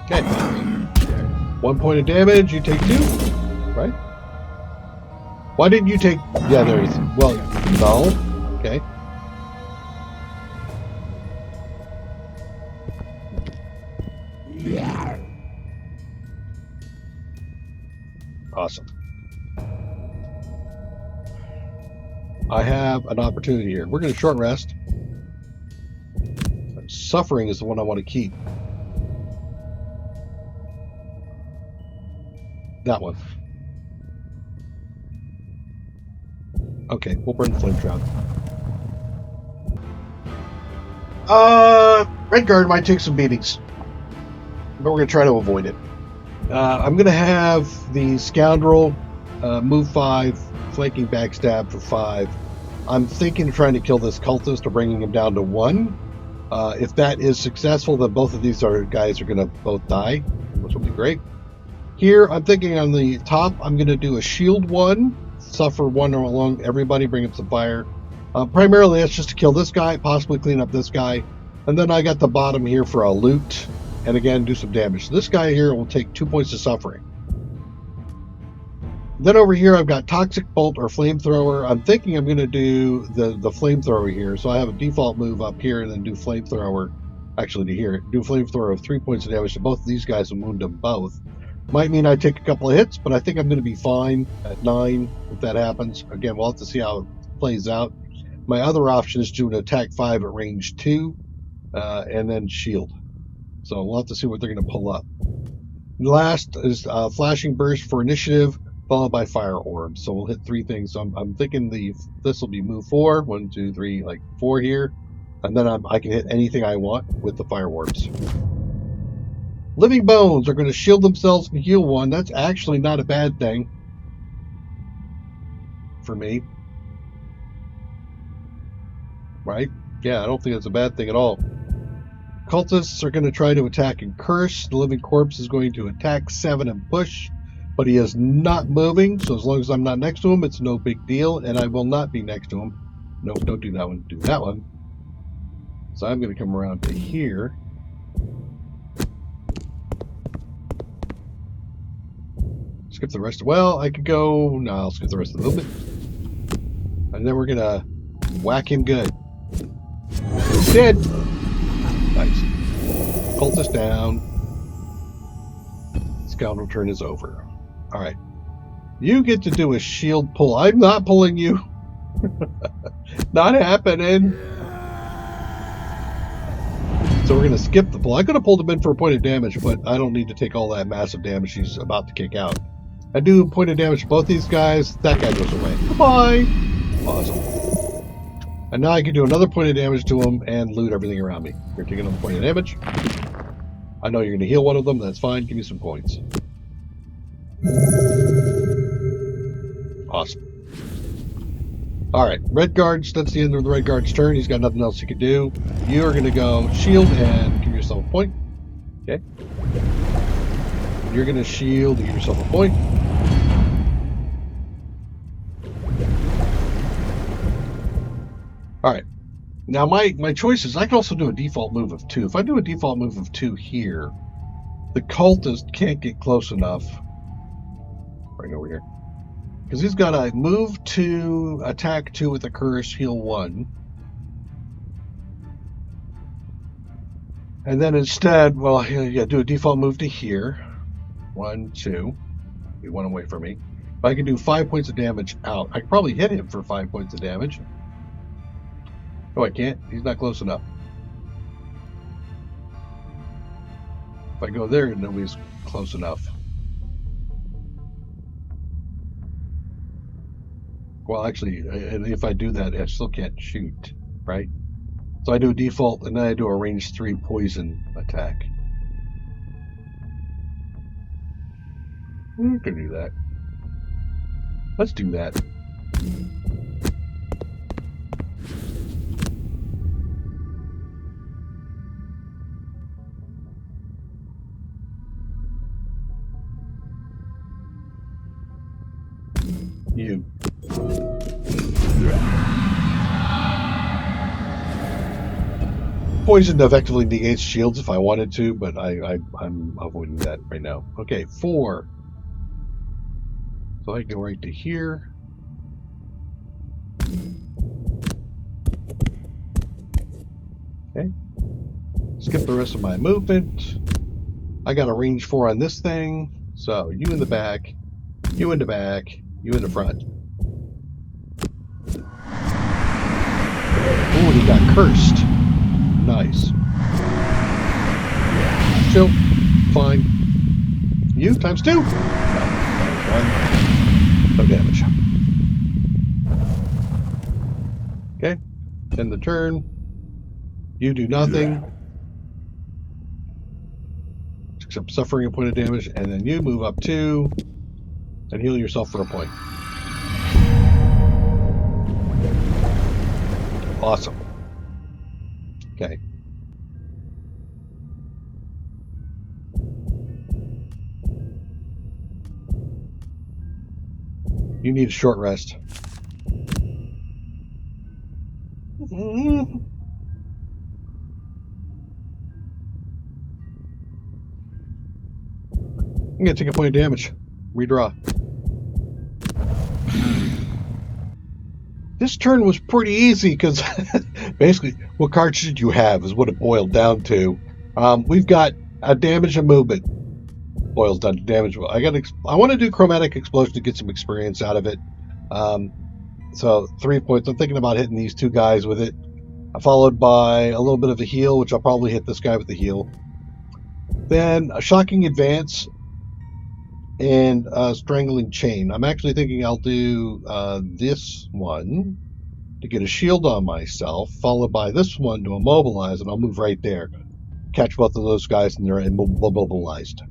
Okay. 1 point of damage, you take 2, right? Why didn't you take... Yeah, there is... Well, no. Okay. Awesome. I have an opportunity here. We're going to short rest. Suffering is the one I want to keep. That one. Okay, we'll burn the flame shroud. Redguard might take some beatings, but we're going to try to avoid it. I'm going to have the scoundrel move 5, flanking backstab for 5. I'm thinking of trying to kill this cultist or bringing him down to 1. If that is successful, then both of these guys are going to both die, which will be great. Here, I'm thinking on the top, I'm going to do a shield 1, suffer 1 along everybody, bring up some fire. Primarily, that's just to kill this guy, possibly clean up this guy. And then I got the bottom here for a loot, and again, do some damage. So this guy here will take 2 points of suffering. Then over here, I've got Toxic Bolt or Flamethrower. I'm thinking I'm going to do the Flamethrower here. So I have a default move up here and then do Flamethrower. Actually, to here, do Flamethrower of 3 points of damage to both of these guys and wound them both. Might mean I take a couple of hits, but I think I'm going to be fine at 9 if that happens. Again, we'll have to see how it plays out. My other option is to do an attack 5 at range 2 and then shield. So we'll have to see what they're going to pull up. Last is Flashing Burst for initiative, followed by Fire Orb. So we'll hit 3 things. So I'm thinking this will be move 4. 1, 2, 3, like 4 here. And then I can hit anything I want with the Fire Orbs. Living Bones are going to shield themselves and heal 1. That's actually not a bad thing for me. Right? Yeah, I don't think that's a bad thing at all. Cultists are going to try to attack and curse. The Living Corpse is going to attack 7 and push, but he is not moving, so as long as I'm not next to him, it's no big deal, and I will not be next to him. Nope, don't do that one. Do that one. So I'm going to come around to here. Skip the rest. Well, I could go... No, I'll skip the rest of the movement. And then we're going to whack him good. He's dead. Nice. Cultist down. Scoundrel turn is over. Alright. You get to do a shield pull. I'm not pulling you. Not happening. So we're going to skip the pull. I could have pulled him in for a point of damage, but I don't need to take all that massive damage he's about to kick out. I do a point of damage to both these guys. That guy goes away. Goodbye. Awesome. And now I can do another point of damage to him and loot everything around me. You're taking another point of damage. I know you're going to heal one of them. That's fine. Give me some points. Awesome. Alright. Red Guards. That's the end of the Red Guard's turn. He's got nothing else he can do. You are going to go shield and give yourself a point. Okay. You're going to shield and give yourself a point. Alright. Now my choice is I can also do a default move of 2. If I do a default move of 2 here, the cultist can't get close enough. Right over here. Because he's got to move 2, attack 2 with a curse, heal 1. And then instead, well, yeah, do a default move to here. 1, 2. Be 1 away from me. But I can do 5 points of damage out. I could probably hit him for 5 points of damage. Oh, I can't. He's not close enough. If I go there, nobody's close enough. Well, actually, if I do that, I still can't shoot, right? So I do a default, and then I do a range 3 poison attack. We can do that. Let's do that. You. Poison effectively negates shields if I wanted to, but I'm avoiding that right now. Okay, 4. So I go right to here. Okay. Skip the rest of my movement. I got a range 4 on this thing. So you in the back, you in the back, you in the front. Oh, he got cursed. Nice. Chill. Fine. You times 2. No, no damage. Okay. End the turn. You do nothing. Except suffering a point of damage, and then you move up 2 and heal yourself for a point. Awesome. Okay. You need a short rest. I'm gonna take a point of damage. Redraw. this turn was pretty easy because basically, what cards did you have is what it boiled down to. We've got a damage and movement. Boils down to damage. I want to do chromatic explosion to get some experience out of it. So 3 points. I'm thinking about hitting these two guys with it, followed by a little bit of a heal, which I'll probably hit this guy with the heal. Then a shocking advance and a strangling chain. I'm actually thinking I'll do this one to get a shield on myself, followed by this one to immobilize, and I'll move right there. Catch both of those guys and they're immobilized.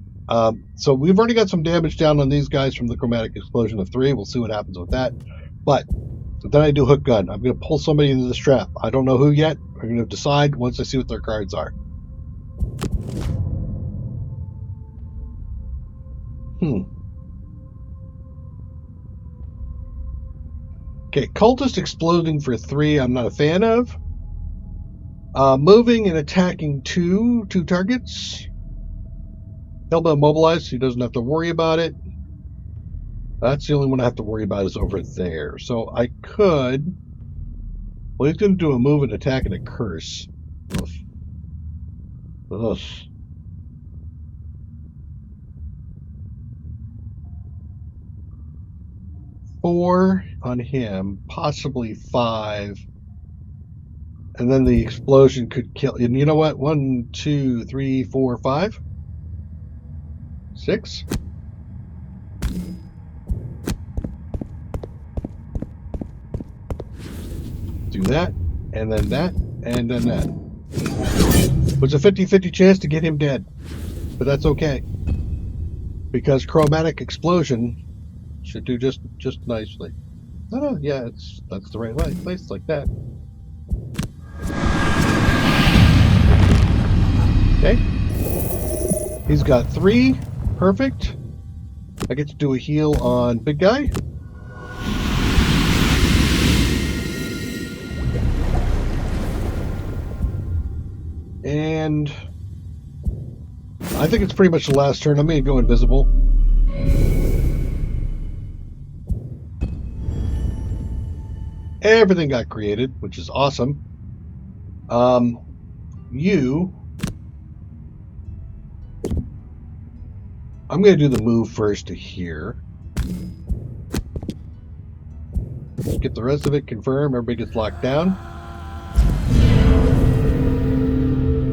So we've already got some damage down on these guys from the chromatic explosion of 3. We'll see what happens with that. But then I do hook gun. I'm going to pull somebody into this trap. I don't know who yet. I'm going to decide once I see what their cards are. Okay, cultist exploding for 3. I'm not a fan of. Moving and attacking two targets. He'll be immobilized, so he doesn't have to worry about it. That's the only one I have to worry about is over there. So I could... Well, he's going to do a move, and attack, and a curse. Ugh. Ugh. Four on him, possibly 5. And then the explosion could kill... And you know what? 1, 2, 3, 4, 5? 6? Do that, and then that, and then that. It was a 50-50 chance to get him dead, but that's okay. Because chromatic explosion should do just nicely. No, yeah, that's the right place like that. Okay. He's got 3. Perfect. I get to do a heal on big guy. And I think it's pretty much the last turn. I'm going to go invisible. Everything got created, which is awesome. I'm going to do the move first to here. Get the rest of it confirmed. Everybody gets locked down.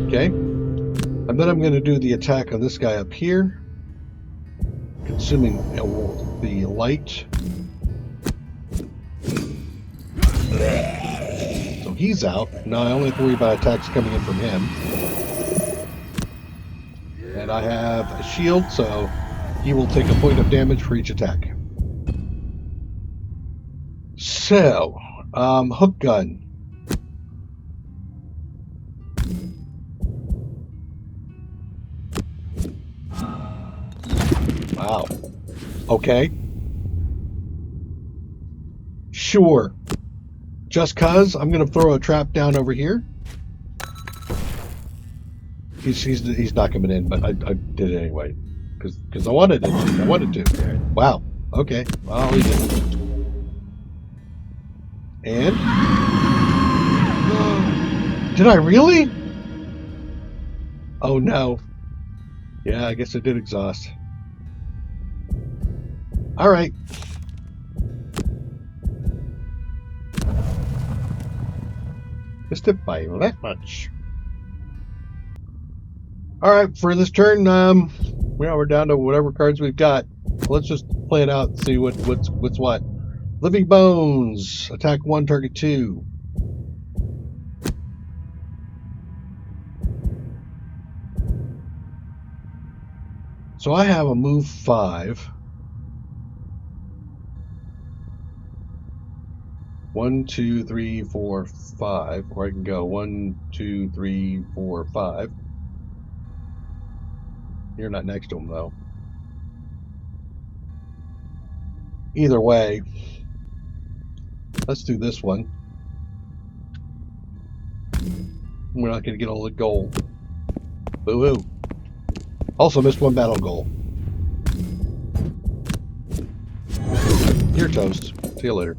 Okay. And then I'm going to do the attack on this guy up here. Consuming the light. So he's out. Now I only have to worry about attacks coming in from him. And I have a shield, so he will take a point of damage for each attack. So, hook gun. Wow. Okay. Sure. Just cause I'm going to throw a trap down over here. He's not coming in, but I did it anyway because I wanted it. I wanted to. Wow. Okay. Well, he didn't. And did I really? Oh no. Yeah, I guess I did exhaust. All right. Missed it by that much. All right, for this turn, we're down to whatever cards we've got. Let's just play it out and see what's what. Living Bones, attack 1, target 2. So I have a move 5. 1, 2, 3, 4, 5, or I can go 1, 2, 3, 4, 5. You're not next to him, though. Either way, let's do this one. We're not going to get all the gold. Boo-hoo. Also missed 1 battle goal. You're toast. See you later.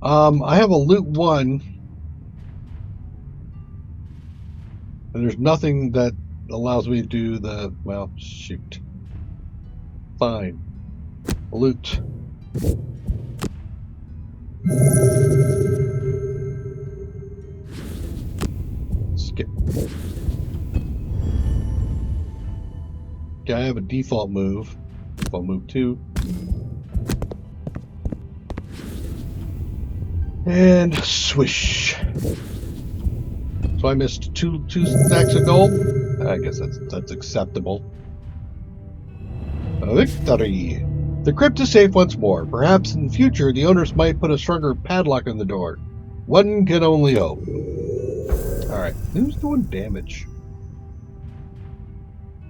I have a loot 1, and there's nothing that allows me to do the, well, shoot. Fine. Loot. Skip. Okay, I have a default move. Default move 2. And swish. So I missed two stacks of gold. I guess that's acceptable. A victory. The crypt is safe once more. Perhaps in the future the owners might put a stronger padlock on the door. One can only hope. Alright, who's doing damage?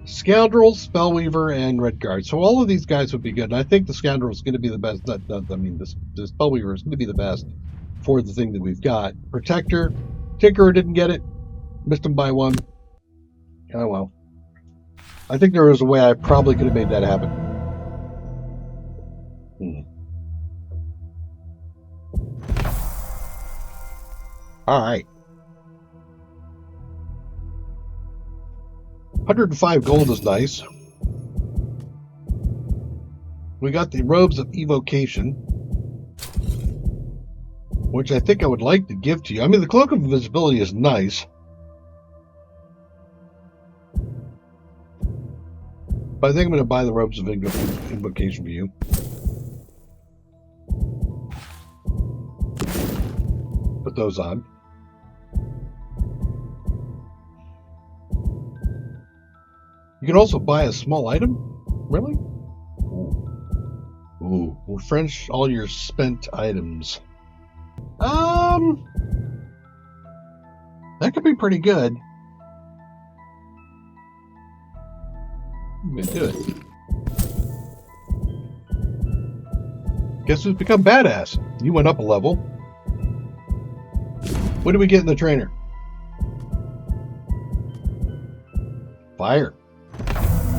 Scoundrel, Spellweaver, and Redguard. So all of these guys would be good. And I think the Scoundrel is going to be the best. The Spellweaver is going to be the best for the thing that we've got. Protector. Tinkerer didn't get it. Missed him by 1. Oh well. I think there was a way I probably could have made that happen. Alright. 105 gold is nice. We got the robes of evocation, which I think I would like to give to you. I mean, the cloak of invisibility is nice, but I think I'm going to buy the robes of invocation for you. Put those on. You can also buy a small item? Really? Ooh. Refresh all your spent items. That could be pretty good. I'm gonna do it. Guess who's become badass? You went up a level. What do we get in the trainer? Fire.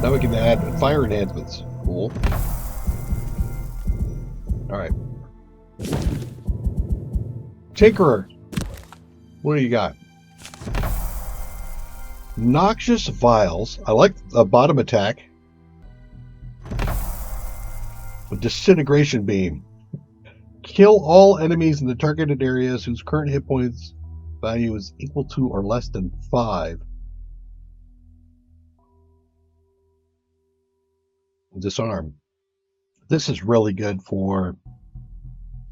Now we can add fire enhancements. Cool. Alright. Tinkerer. What do you got? Noxious Vials. I like the bottom attack. A Disintegration Beam. Kill all enemies in the targeted areas whose current hit points value is equal to or less than 5. Disarm. This is really good for,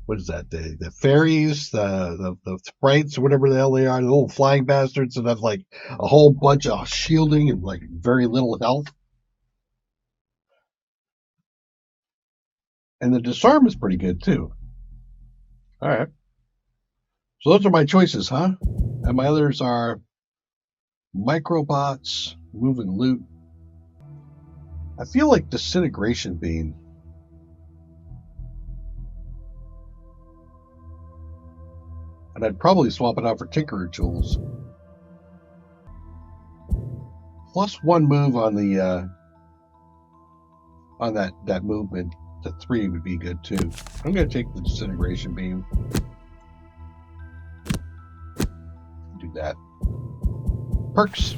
what is that? The fairies, the sprites, or whatever the hell they are, the little flying bastards that have like a whole bunch of shielding and like very little health. And the disarm is pretty good too. Alright. So those are my choices, huh? And my others are microbots, moving loot. I feel like Disintegration Beam. And I'd probably swap it out for Tinkerer Tools. +1 move on the on that movement to 3 would be good too. I'm gonna take the Disintegration Beam. Do that. Perks.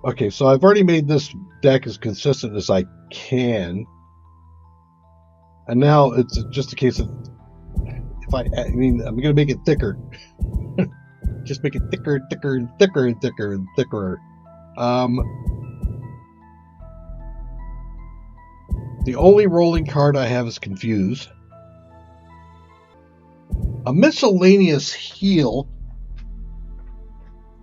Okay, so I've already made this deck as consistent as I can. And now it's just a case of, I mean, I'm going to make it thicker. Just make it thicker, thicker, and thicker, and thicker, and thicker. The only rolling card I have is Confuse. A miscellaneous heal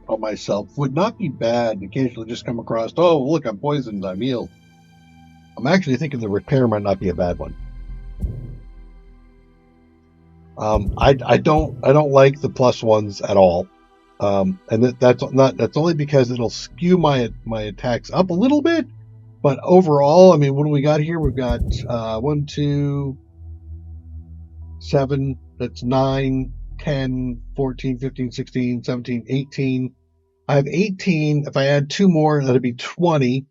on myself would not be bad. Occasionally just come across, oh, look, I'm poisoned, I'm healed. I'm actually thinking the repair might not be a bad one. I don't like the +1s at all. And that's only because it'll skew my attacks up a little bit. But overall, I mean, what do we got here? We've got 1, 2, 7, that's 9, 10, 14, 15, 16, 17, 18. I have 18. If I add 2 more, that'd be 20.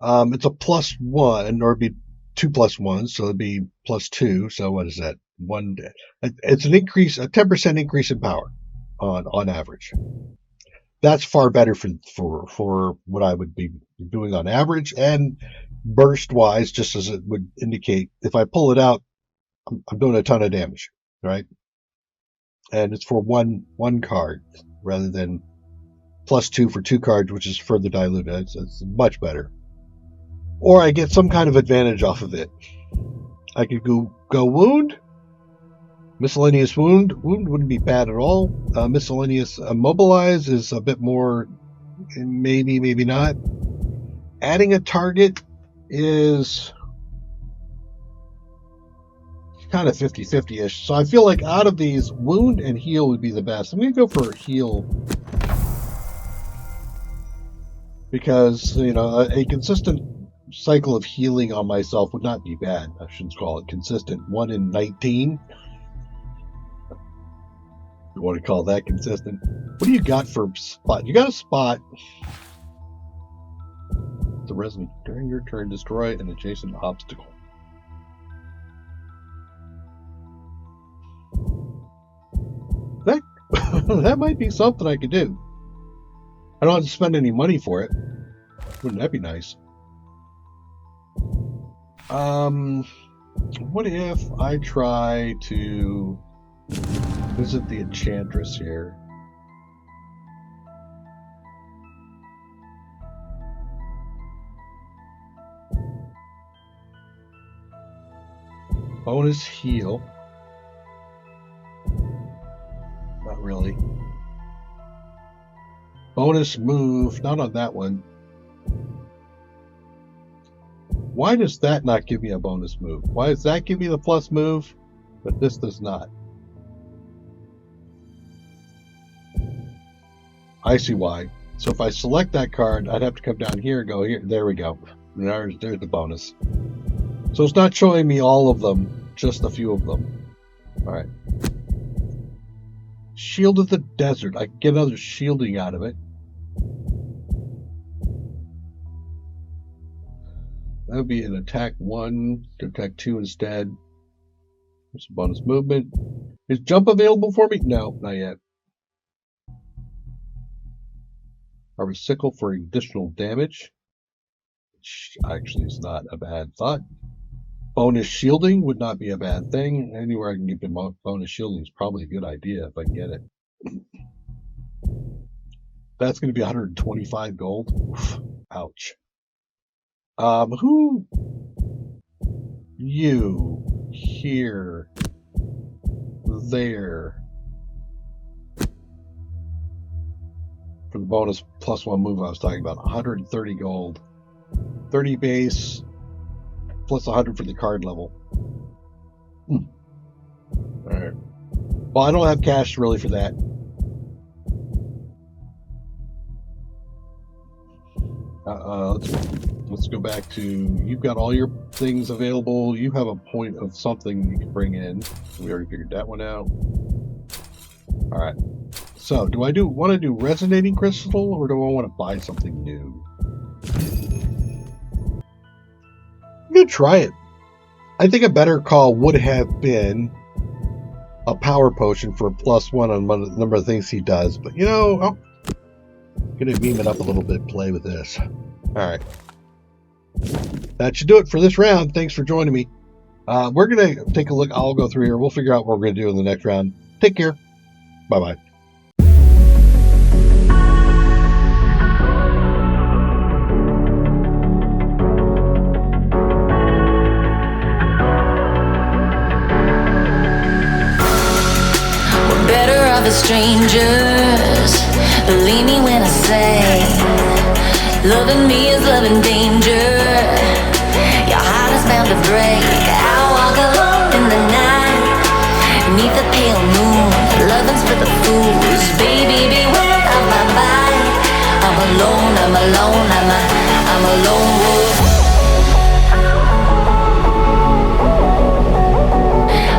It's a +1, or it'd be 2+1, so it'd be +2. So what is that? It's an increase, a 10% increase in power on average. That's far better for what I would be doing on average, and burst wise, just as it would indicate, if I pull it out, I'm doing a ton of damage, right? And it's for one card rather than +2 for 2 cards, which is further diluted. It's much better. Or I get some kind of advantage off of it. I could go wound. Miscellaneous wound wouldn't be bad at all. Miscellaneous immobilize is a bit more, maybe not. Adding a target is kind of 50-50-ish. So I feel like out of these, wound and heal would be the best. I'm going to go for heal. Because, a consistent cycle of healing on myself would not be bad. I shouldn't call it consistent. 1 in 19. You want to call that consistent? What do you got for spot? You got a spot. The resident during your turn destroy an adjacent obstacle. That might be something I could do. I don't have to spend any money for it. Wouldn't that be nice? What if I try to visit the enchantress here? Bonus heal. Not really. Bonus move. Not on that one. Why does that not give me a bonus move? Why does that give me the plus move, but this does not? I see why. So if I select that card, I'd have to come down here and go here. There we go. There's the bonus. So it's not showing me all of them, just a few of them. All right. Shield of the Desert. I can get another shielding out of it. That would be an attack 1 to attack 2 instead. There's a bonus movement. Is jump available for me? No, not yet. Harvest sickle for additional damage, which actually is not a bad thought. Bonus shielding would not be a bad thing. Anywhere I can get bonus shielding is probably a good idea if I can get it. That's going to be 125 gold. Oof, ouch. Who? You. Here. There. For the bonus +1 move I was talking about. 130 gold. 30 base. Plus 100 for the card level. Alright. Well, I don't have cash really for that. Let's go back to, you've got all your things available. You have a point of something you can bring in. We already figured that one out. Alright. So, do I want to do resonating crystal, or do I want to buy something new? I'm going to try it. I think a better call would have been a power potion for a +1 on the number of things he does. But, I'm going to beam it up a little bit, play with this. Alright. That should do it for this round. Thanks for joining me. We're going to take a look. I'll go through here. We'll figure out what we're going to do in the next round. Take care. Bye-bye. Strangers, believe me when I say, loving me is loving danger. Your heart is bound to break. I walk alone in the night, beneath the pale moon. Loving's for the fools, baby, beware of my bite. I'm alone, I'm alone, I'm a lone wolf.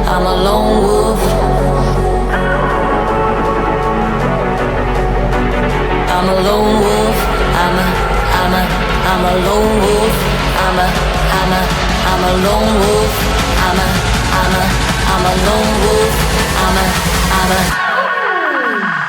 I'm a lone wolf. I'm a lone wolf, I'm a lone wolf, I'm a lone wolf. I'm a lone wolf. I'm a